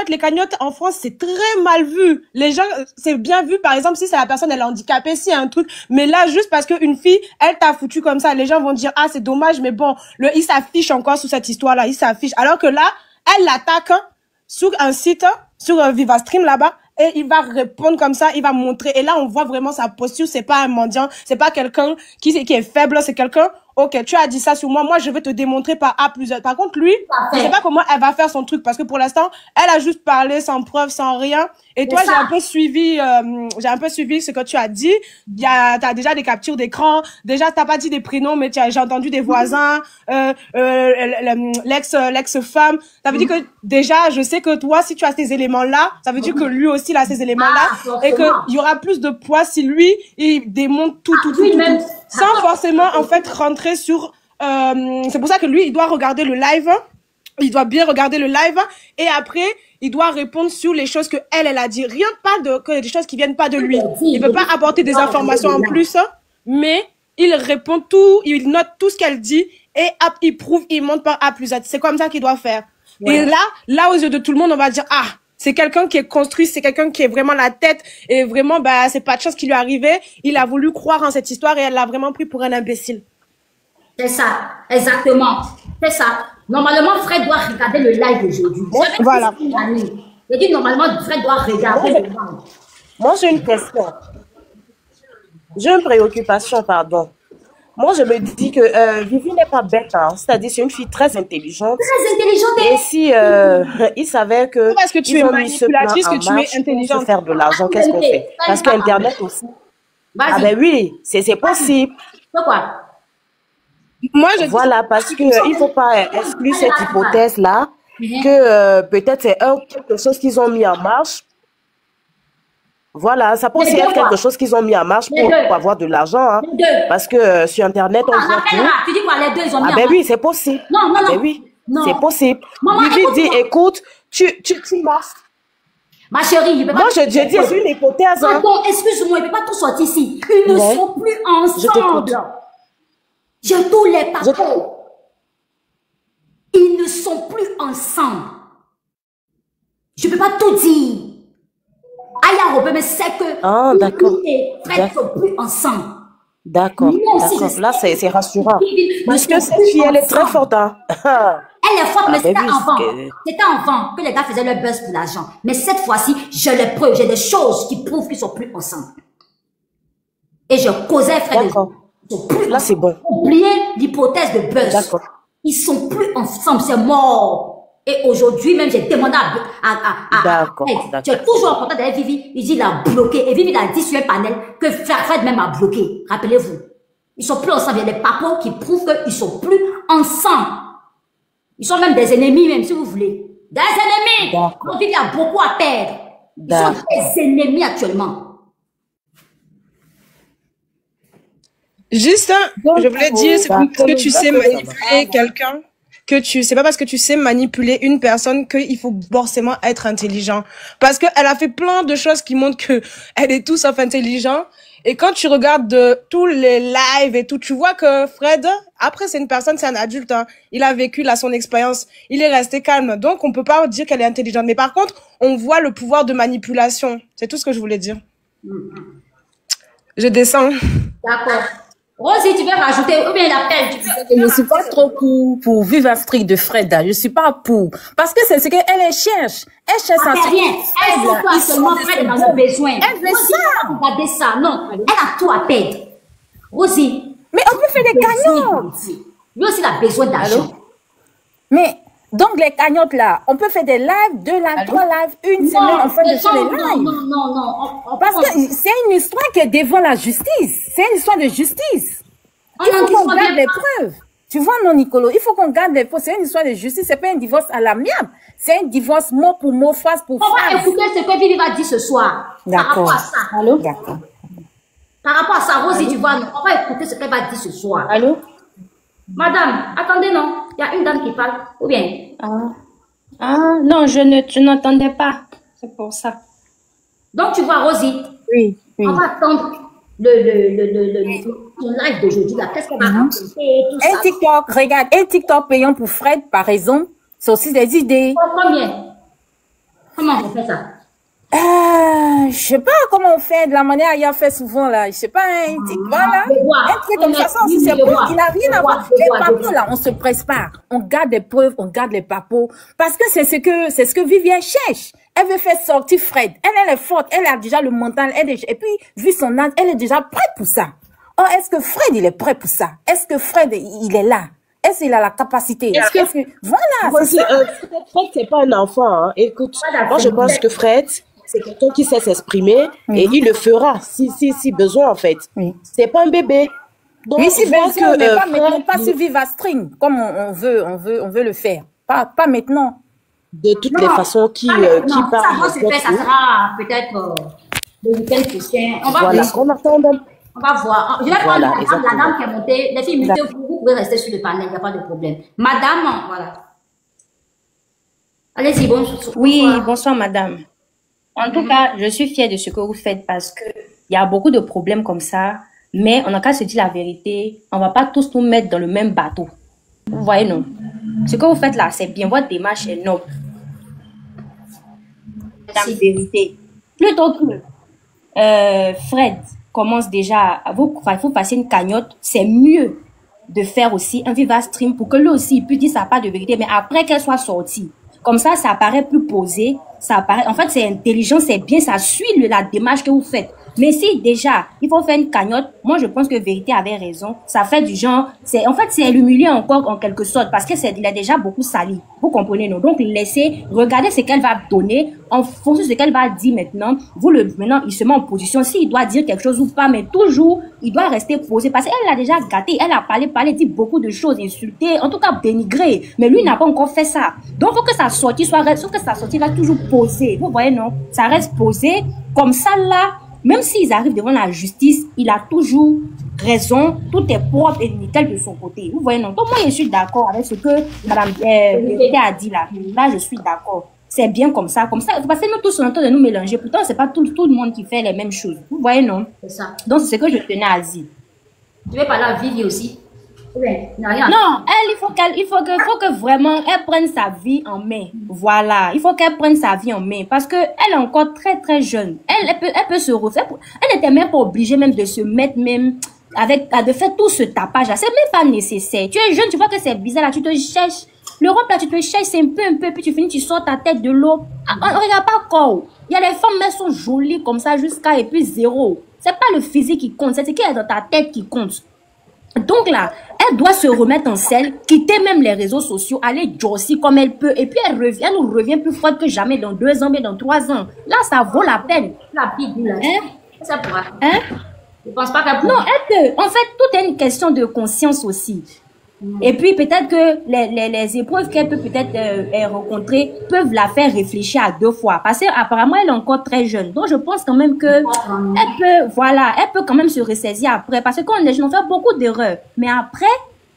les cagnottes en France, c'est très mal vu. Les gens, c'est bien vu, par exemple, si c'est la personne, elle est handicapée, si y a un truc. Mais là, juste parce qu'une fille, elle t'a foutu comme ça, les gens vont dire, ah, c'est dommage, mais bon, il s'affiche encore sous cette histoire-là, il s'affiche. Alors que là, elle l'attaque sur un site, sur un Viva Stream là-bas. Et il va répondre comme ça, il va montrer. Et là, on voit vraiment sa posture. C'est pas un mendiant, c'est pas quelqu'un qui est faible, c'est quelqu'un, ok, tu as dit ça sur moi, moi je vais te démontrer par A plus Z. Par contre, lui, je sais pas comment elle va faire son truc, parce que pour l'instant, elle a juste parlé sans preuve, sans rien. Et toi, j'ai un peu suivi ce que tu as dit. T'as déjà des captures d'écran. Déjà, t'as pas dit des prénoms, mais j'ai entendu des voisins, l'ex-femme. Ça veut dire que déjà, je sais que toi, si tu as ces éléments-là, ça veut dire que lui aussi, il a ces éléments-là. Et que il y aura plus de poids si lui, il démonte tout. Sans forcément, en fait, rentrer sur, c'est pour ça que lui, il doit regarder le live. Il doit bien regarder le live. Et après, il doit répondre sur les choses que elle a dit. Rien que des choses qui viennent pas de lui. Il peut pas apporter des informations en plus, mais il répond tout, il note tout ce qu'elle dit et il prouve, il monte par A plus Z. C'est comme ça qu'il doit faire. Et là, aux yeux de tout le monde, on va dire, ah, c'est quelqu'un qui est construit, c'est quelqu'un qui est vraiment la tête. Et vraiment, bah, c'est pas de chance qui lui est arrivé. Il a voulu croire en cette histoire et elle l'a vraiment pris pour un imbécile. C'est ça, exactement. C'est ça. Normalement, Fred doit regarder le live aujourd'hui. Voilà. J'ai dit, normalement, Fred doit regarder le live. Moi, j'ai une question. J'ai une préoccupation, pardon. Moi, je me dis que Vivi n'est pas bête, hein. C'est-à-dire, c'est une fille très intelligente. Très intelligente. Et si il savait que parce que tu es manipulatrice que tu es intelligente pour faire de l'argent, qu'est-ce qu'on fait? Parce qu'Internet aussi. Ah ben oui, c'est possible. Pourquoi? Moi, je voilà, parce que il faut pas exclure cette hypothèse-là, que peut-être c'est quelque chose qu'ils ont mis en marche. Voilà, ça peut aussi être quelque chose qu'ils ont mis en marche pour avoir de l'argent, hein. Parce que sur Internet, on voit tout. Tu dis quoi, les deux, ils ont mis en ben marche? oui, c'est possible. Non. Ben oui, c'est possible. Maman, Vivi dit, écoute, tu marches. Ma chérie, je peux pas. Moi, je dis, c'est une hypothèse, hein. Pardon, excuse-moi, il ne peut pas tout sortir ici. Ils ne sont plus ensemble. Je tous les papas. Ils ne sont plus ensemble. Je ne peux pas tout dire. Aya Robin, mais c'est que d'accord. et Fred ne sont plus ensemble. D'accord. Là, c'est rassurant. Parce que cette fille, elle est très forte, hein. Elle est forte, mais c'était avant. C'était avant que les gars faisaient leur buzz pour l'argent. Mais cette fois-ci, je les preuve. J'ai des choses qui prouvent qu'ils ne sont plus ensemble. Et je causais Fred. Là, c'est bon. Oubliez l'hypothèse de buzz. D'accord. Ils sont plus ensemble, c'est mort. Et aujourd'hui, même, j'ai demandé D'accord. J'ai toujours en contact avec Vivi. Il dit, il a bloqué. Et Vivi, il a dit sur un panel que Fred même a bloqué. Rappelez-vous. Ils sont plus ensemble. Il y a des papos qui prouvent qu'ils sont plus ensemble. Ils sont même des ennemis, même, si vous voulez. Des ennemis. Donc, Vivi a beaucoup à perdre. Ils sont des ennemis actuellement. Juste, je voulais dire, c'est parce que tu sais manipuler quelqu'un, c'est pas parce que tu sais manipuler une personne qu'il faut forcément être intelligent. Parce qu'elle a fait plein de choses qui montrent que elle est tout sauf intelligente. Et quand tu regardes tous les lives et tout, tu vois que Fred, après c'est une personne, c'est un adulte, hein. Il a vécu là son expérience, il est resté calme. Donc on peut pas dire qu'elle est intelligente. Mais par contre, on voit le pouvoir de manipulation. C'est tout ce que je voulais dire. Je descends. D'accord. Rosie, tu veux rajouter, ou bien la peine, Je ne suis pas trop pour vivre un fric de Fred. Je ne suis pas pour. Parce que c'est ce qu'elle cherche. Elle cherche ça. Rien. Elle sait pas seulement Fred dans nos besoins. Elle veut ça. Regardez ça. Non, elle a tout à perdre. Rosie. Mais on peut faire des cagnottes. Lui aussi, il a besoin d'argent. Mais, donc les cagnottes là, on peut faire des lives, 2 lives, 3 lives, une semaine, on fait des lives. Non. Parce que c'est une histoire qui est devant la justice. C'est une histoire de justice. Il faut qu'on garde les preuves. Tu vois, non, Nicolo, il faut qu'on garde les preuves. C'est une histoire de justice. C'est pas un divorce à l'amiable. C'est un divorce mot pour mot, phrase pour phrase. On va écouter ce que Vivi va dire ce soir. Par rapport à ça. Allô? D'accord. Par rapport à ça, Rosie, tu vois, on va écouter ce qu'elle va dire ce soir. Allô? Madame, attendez, non. Il y a une dame qui parle. Ou bien? Non, je n'entendais pas. C'est pour ça. Donc, tu vois, Rosie. Oui. On va attendre le live d'aujourd'hui. Qu'est-ce qu'on va raconter? Un TikTok, regarde, un TikTok payant pour Fred, par exemple, c'est aussi des idées. Combien? Comment on fait ça? Je sais pas comment on fait, de la manière qu'il a fait souvent là. Je sais pas, un TikTok, voilà. Un truc comme ça, c'est preuve qu'il n'a rien à voir. Les papos là, on se presse pas. On garde des preuves, on garde les papos. Parce que c'est ce que Viviane cherche. Elle veut faire sortir Fred. Elle est forte, elle a déjà le mental. Et puis, vu son âge, elle est déjà prête pour ça. Oh, est-ce que Fred, il est prêt pour ça? Est-ce que Fred, il est là? Est-ce qu'il a la capacité? Voilà, c'est ça. Fred, c'est pas un enfant, hein. Écoute, moi, je pense que Fred, c'est quelqu'un qui sait s'exprimer et il le fera si besoin, en fait. C'est pas un bébé. Donc, oui, si besoin, mais pas sur Viva String, comme on veut le faire. Pas maintenant. De toutes les façons qui parlent. Ça sera peut-être le week-end prochain. On va voir. On va voir. Je vais prendre la dame qui est montée. Les filles, vous pouvez rester sur le panel, il n'y a pas de problème. Madame, voilà. Allez-y, bonjour. Oui, bonsoir, madame. En tout cas, je suis fière de ce que vous faites parce que il y a beaucoup de problèmes comme ça, mais on n'a qu'à se dire la vérité. On ne va pas tous nous mettre dans le même bateau. Vous voyez, non? Ce que vous faites là, c'est bien. Votre démarche est noble. La vérité. Plutôt que Fred commence déjà, il faut passer une cagnotte, c'est mieux de faire aussi un Viva Stream pour que lui aussi il puisse dire ça pas de vérité, mais après qu'elle soit sortie. Comme ça paraît plus posé, ça apparaît, en fait c'est intelligent, c'est bien, ça suit la démarche que vous faites. Mais si déjà, il faut faire une cagnotte, moi je pense que Vérité avait raison. Ça fait du genre, en fait c'est l'humilier encore en quelque sorte parce que il a déjà beaucoup sali. Vous comprenez, non? Donc laissez, regardez ce qu'elle va donner en fonction de ce qu'elle va dire maintenant. Maintenant il se met en position s'il doit dire quelque chose ou pas, mais toujours il doit rester posé parce qu'elle l'a déjà gâté. Elle a parlé, dit beaucoup de choses, insulté, en tout cas dénigré. Mais lui n'a pas encore fait ça. Donc faut que sa sortie sauf que sa sortie va toujours posée. Vous voyez, non? Ça reste posé comme ça là. Même s'ils arrivent devant la justice, il a toujours raison, tout est propre et nickel de son côté. Vous voyez, non? Donc moi, je suis d'accord avec ce que Madame Vérité a dit là. Là, je suis d'accord. C'est bien comme ça. Parce que nous tous, on est en train de nous mélanger. Pourtant, c'est pas tout le monde qui fait les mêmes choses. Vous voyez, non? C'est ça. Donc, c'est ce que je tenais à dire. Tu veux parler à Vivi aussi? Ouais. Non, elle, il faut que vraiment elle prenne sa vie en main. Voilà, il faut qu'elle prenne sa vie en main parce que elle est encore très très jeune. Elle peut se refaire. Elle n'était même pas obligée même de se mettre même de faire tout ce tapage là. C'est même pas nécessaire. Tu es jeune, tu vois que c'est bizarre là, tu te cherches. L'Europe là, tu te cherches, c'est un peu, puis tu finis, tu sors ta tête de l'eau. On regarde pas encore. Il y a des femmes, elles sont jolies comme ça jusqu'à et puis zéro. C'est pas le physique qui compte, c'est ce qui est dans ta tête qui compte. Donc là, elle doit se remettre en selle, quitter même les réseaux sociaux, aller josser comme elle peut, et puis elle nous revient plus forte que jamais dans 2 ans, mais dans 3 ans. Là, ça vaut la peine. La Bible, là. Hein? Ça pourra. Hein? Je pense pas qu'elle pourra. Non, elle peut. En fait, tout est une question de conscience aussi. Et puis peut-être que les épreuves qu'elle peut peut-être rencontrer peuvent la faire réfléchir à 2 fois. Parce qu'apparemment, elle est encore très jeune. Donc je pense quand même que elle peut quand même se ressaisir après. Parce que quand on est jeune, on fait beaucoup d'erreurs. Mais après,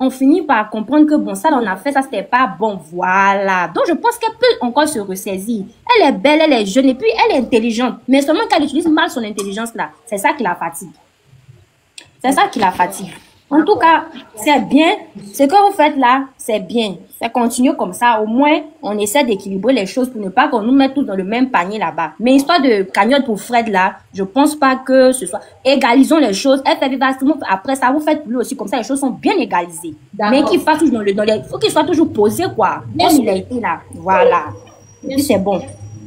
on finit par comprendre que bon, ça on a fait, ça c'était pas bon. Voilà. Donc je pense qu'elle peut encore se ressaisir. Elle est belle, elle est jeune et puis elle est intelligente. Mais seulement qu'elle utilise mal son intelligence là. C'est ça qui la fatigue. C'est ça qui la fatigue. En tout cas, c'est bien. Ce que vous faites là, c'est bien. Ça continue comme ça. Au moins, on essaie d'équilibrer les choses pour ne pas qu'on nous mette tous dans le même panier là-bas. Mais histoire de cagnotte pour Fred là, je pense pas que ce soit... Égalisons les choses. Elle fait vivre après ça, vous faites pour lui aussi. Comme ça, les choses sont bien égalisées. Mais qu'il fasse toujours il faut qu'il soit toujours posé quoi. Comme il a été là. Voilà. Et puis c'est bon.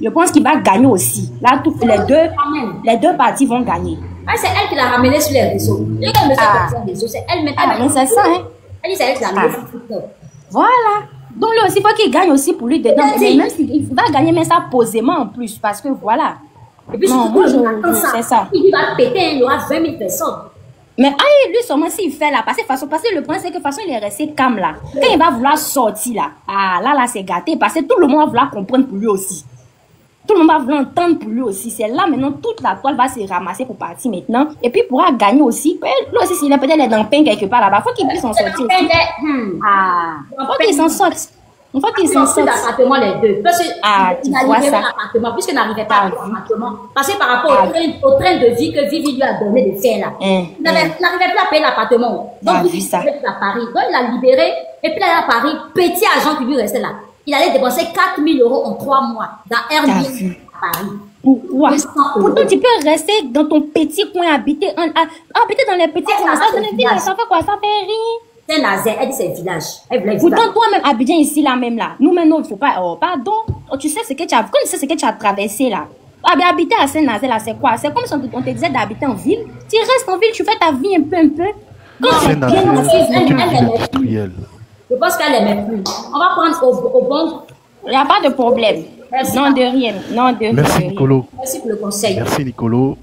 Je pense qu'il va gagner aussi. Là, les deux parties vont gagner. Ah, c'est elle qui l'a ramené sur les réseaux. Elle me sur les réseaux, c'est elle maintenant. C'est ça, hein. Elle dit c'est elle qui l'a ramené sur TikTok. Voilà. Donc lui aussi, il faut qu'il gagne aussi pour lui dedans. Mais même s'il va gagner, mais ça posément en plus. Parce que voilà. Et puis non, c'est ça. Il va péter, il y aura 20 000 personnes. Mais lui seulement s'il fait là, parce que le point c'est que de toute façon il est resté calme là. Quand il va vouloir sortir là, là c'est gâté. Parce que tout le monde va vouloir comprendre pour lui aussi. Tout le monde va vouloir entendre pour lui aussi. C'est là maintenant, toute la toile va se ramasser pour partir maintenant. Et puis, il pourra gagner aussi. Lui aussi, s'il est peut-être dans le pain quelque part là-bas, il faut qu'il puisse s'en sortir aussi. Il faut qu'il s'en sorte. Il faut qu'il s'en sorte. L'appartement, les deux. Parce que tu vois ça. Puisqu'il n'arrivait pas à l'appartement. Parce que par rapport au train de vie que Vivi lui a donné de faire là. Il n'arrivait plus à payer l'appartement. Donc, il est à Paris. Donc, il l'a libéré. Et puis, là, à Paris, petit agent qui lui restait là. Il allait dépenser 4 000 € en 3 mois dans Airbnb à Paris. Pourtant, tu peux rester dans ton petit coin, habiter dans les petits coins. Ça fait quoi? Ça fait rien. C'est Nazaire, elle dit c'est village. Pourtant, toi-même, Abidjan ici, là même là. Nous, maintenant, il ne faut pas. Oh, pardon. Tu sais ce que tu as traversé là. Habiter à Saint-Nazaire, là, c'est quoi? C'est comme si on te disait d'habiter en ville. Tu restes en ville, tu fais ta vie un peu. Je pense qu'elle aimait plus. On va prendre au bon. Il n'y a pas de problème. Non, de rien. Merci, Nicolo. Merci pour le conseil. Merci, Nicolo.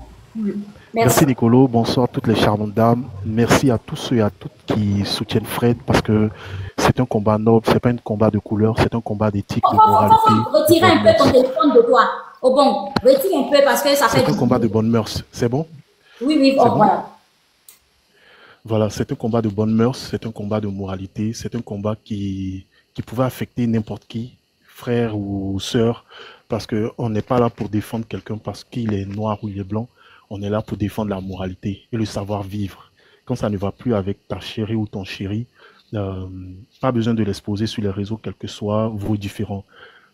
Merci, Nicolo. Bonsoir, toutes les charmantes dames. Merci à tous ceux et à toutes qui soutiennent Fred parce que c'est un combat noble, c'est pas un combat de couleur, c'est un combat d'éthique, de moralité. Faut retirer un peu ton téléphone de toi. Au bon, retire un peu parce que ça fait. C'est un combat de bonne mœurs. C'est bon? Oui, voilà. Voilà, c'est un combat de bonnes mœurs, c'est un combat de moralité, c'est un combat qui pouvait affecter n'importe qui, frère ou sœur, parce qu'on n'est pas là pour défendre quelqu'un parce qu'il est noir ou il est blanc, on est là pour défendre la moralité et le savoir-vivre. Quand ça ne va plus avec ta chérie ou ton chéri, pas besoin de l'exposer sur les réseaux, quels que soient vos différents.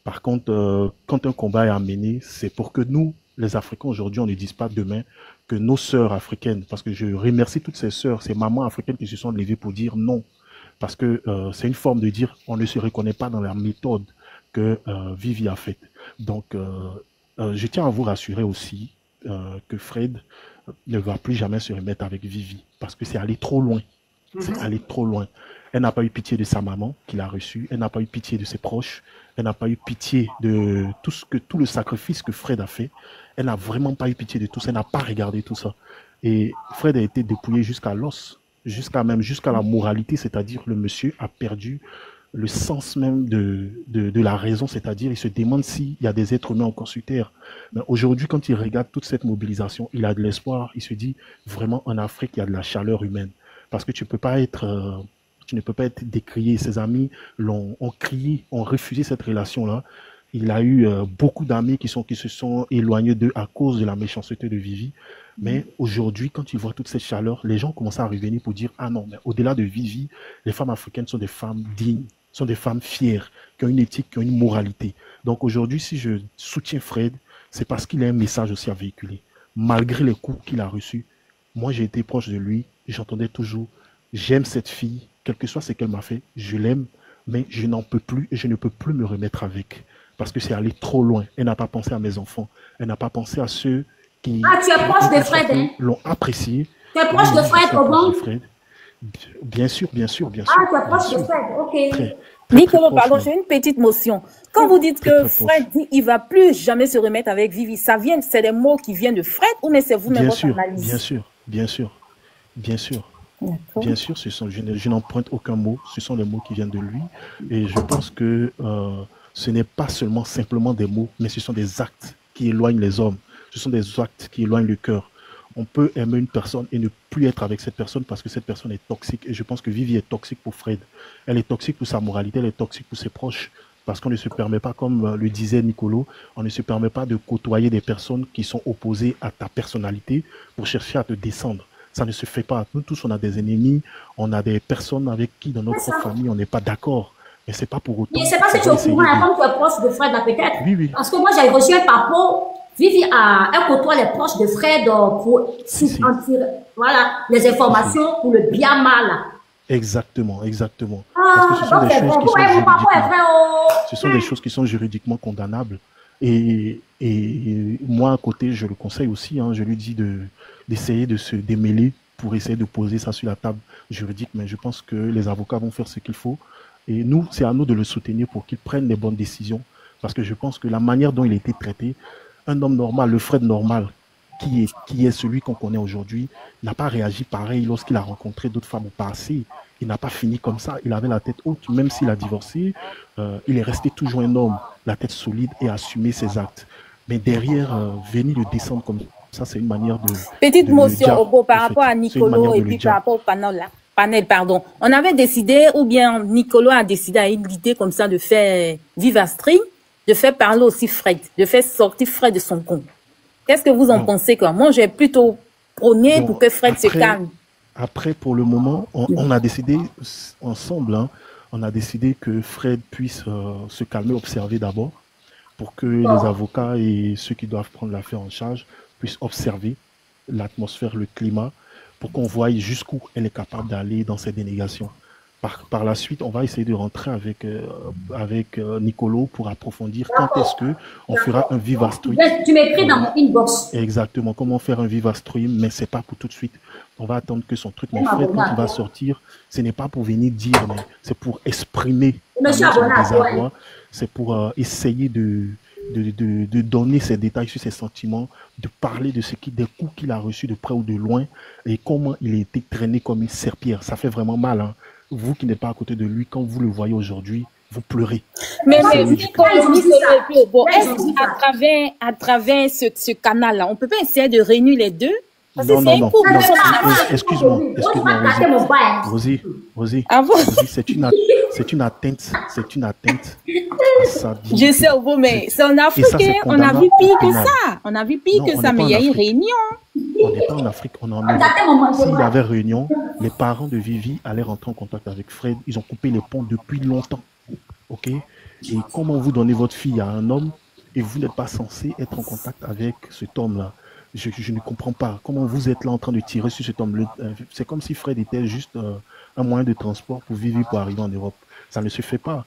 Par contre, quand un combat est amené, c'est pour que nous, les Africains aujourd'hui, on ne dise pas demain que nos sœurs africaines, parce que je remercie toutes ces sœurs, ces mamans africaines qui se sont levées pour dire non, parce que c'est une forme de dire on ne se reconnaît pas dans la méthode que Vivi a faite. Donc, je tiens à vous rassurer aussi que Fred ne va plus jamais se remettre avec Vivi, parce que c'est aller trop loin. C'est aller trop loin. Elle n'a pas eu pitié de sa maman qui l'a reçue, elle n'a pas eu pitié de ses proches, elle n'a pas eu pitié de tout le sacrifice que Fred a fait. Elle n'a vraiment pas eu pitié de tout ça, elle n'a pas regardé tout ça. Et Fred a été dépouillé jusqu'à l'os, jusqu'à la moralité, c'est-à-dire le monsieur a perdu le sens même de la raison, c'est-à-dire il se demande s'il y a des êtres humains encore sur Terre. Aujourd'hui, quand il regarde toute cette mobilisation, il a de l'espoir, il se dit vraiment en Afrique, il y a de la chaleur humaine. Parce que tu ne peux pas être décrié. Ses amis ont crié, ont refusé cette relation-là. Il a eu beaucoup d'amis qui se sont éloignés d'eux à cause de la méchanceté de Vivi. Mais aujourd'hui, quand ils voient toute cette chaleur, les gens commencent à revenir pour dire « Ah non, mais au-delà de Vivi, les femmes africaines sont des femmes dignes, sont des femmes fières, qui ont une éthique, qui ont une moralité. » Donc aujourd'hui, si je soutiens Fred, c'est parce qu'il a un message aussi à véhiculer. Malgré les coups qu'il a reçus, moi j'ai été proche de lui, j'entendais toujours « J'aime cette fille, quel que soit ce qu'elle m'a fait, je l'aime, mais je n'en peux plus et je ne peux plus me remettre avec. » Parce que c'est allé trop loin. Elle n'a pas pensé à mes enfants. Elle n'a pas pensé à ceux qui tu es proche de Fred, hein? L'ont apprécié. Tu es proche de Fred, Obon? Bien sûr, bien sûr, bien Ah, sûr. tu es proche de Fred, ok. Nicolas, pardon, j'ai une petite motion. Quand vous dites que Fred dit il va plus jamais se remettre avec Vivi, c'est des mots qui viennent de Fred ou mais c'est vous-même votre analyse? Bien sûr, bien sûr, bien sûr. Bien sûr, je n'emprunte aucun mot, ce sont les mots qui viennent de lui. Et je pense que ce n'est pas simplement des mots, mais ce sont des actes qui éloignent les hommes. Ce sont des actes qui éloignent le cœur. On peut aimer une personne et ne plus être avec cette personne parce que cette personne est toxique. Et je pense que Vivi est toxique pour Fred. Elle est toxique pour sa moralité, elle est toxique pour ses proches. Parce qu'on ne se permet pas, comme le disait Nicolo, on ne se permet pas de côtoyer des personnes qui sont opposées à ta personnalité pour chercher à te descendre. Ça ne se fait pas. Nous tous, on a des ennemis, on a des personnes avec qui, dans notre famille, on n'est pas d'accord. Mais c'est pas pour autant. Je ne sais pas si tu es au courant, comme tu es proche de Fred, peut-être. Oui, oui. Parce que moi, j'ai reçu un parcours. Vivi elle côtoie les proches de Fred pour voilà, les informations pour le bien mal. Exactement, exactement. Ah, ce sont des choses qui sont juridiquement condamnables. Et moi, à côté, je le conseille aussi, hein, je lui dis d'essayer de se démêler pour essayer de poser ça sur la table juridique. Mais je pense que les avocats vont faire ce qu'il faut. Et nous, c'est à nous de le soutenir pour qu'il prenne les bonnes décisions. Parce que je pense que la manière dont il a été traité, un homme normal, le Fred normal, qui est celui qu'on connaît aujourd'hui, n'a pas réagi pareil lorsqu'il a rencontré d'autres femmes au passé. Il n'a pas fini comme ça. Il avait la tête haute, même s'il a divorcé. Il est resté toujours un homme, la tête solide et assumer ses actes. Mais derrière, venir le descendre comme ça, c'est une manière de... Petite motion, Obo, par rapport à Nicolo et puis par rapport au panel, pardon. On avait décidé, ou bien Nicolo a décidé à une idée comme ça de faire Viva Stream, de faire parler aussi Fred, de faire sortir Fred de son compte. Qu'est-ce que vous en pensez, quoi? Moi, j'ai plutôt prôné pour que Fred se calme. Après, pour le moment, on a décidé ensemble, hein, on a décidé que Fred puisse se calmer, observer d'abord, pour que les avocats et ceux qui doivent prendre l'affaire en charge puissent observer l'atmosphère, le climat, pour qu'on voie jusqu'où elle est capable d'aller dans ses dénégations. Par la suite, on va essayer de rentrer avec Nicolo pour approfondir quand est-ce que on fera un Viva Stream. Tu m'écris dans mon inbox. Exactement, comment faire un Viva Stream, mais c'est pas pour tout de suite. On va attendre que son truc, mais Fred, quand il va sortir, ce n'est pas pour venir dire, mais c'est pour exprimer désarroi, c'est pour essayer de donner ses détails sur ses sentiments, de parler de des coups qu'il a reçus de près ou de loin, et comment il a été traîné comme une serpillère. Ça fait vraiment mal, hein. Vous qui n'êtes pas à côté de lui, quand vous le voyez aujourd'hui, vous pleurez. Mais à travers ce canal-là, on ne peut pas essayer de réunir les deux Parce que Non, c'est non, un non, couple. non. Nous sommes- Excuse-moi, excuse-moi, Rosie. Rosie, Ah bon? Rosie, c'est une atteinte à sa dignité. Je sais, vous, mais c'est en Et ça, Afrique, c'est hein. On a vu condamnable pire que pénalement. ça. On a vu pire Non, que on ça, n'est mais pas il y en a une Afrique. réunion. On n'est pas en Afrique, on est en Europe. S'il y avait réunion, les parents de Vivi allaient rentrer en contact avec Fred. Ils ont coupé les ponts depuis longtemps. OK? Et comment vous donnez votre fille à un homme et vous n'êtes pas censé être en contact avec cet homme-là? Je ne comprends pas. Comment vous êtes là en train de tirer sur cet homme? C'est comme si Fred était juste un moyen de transport pour Vivi pour arriver en Europe. Ça ne se fait pas.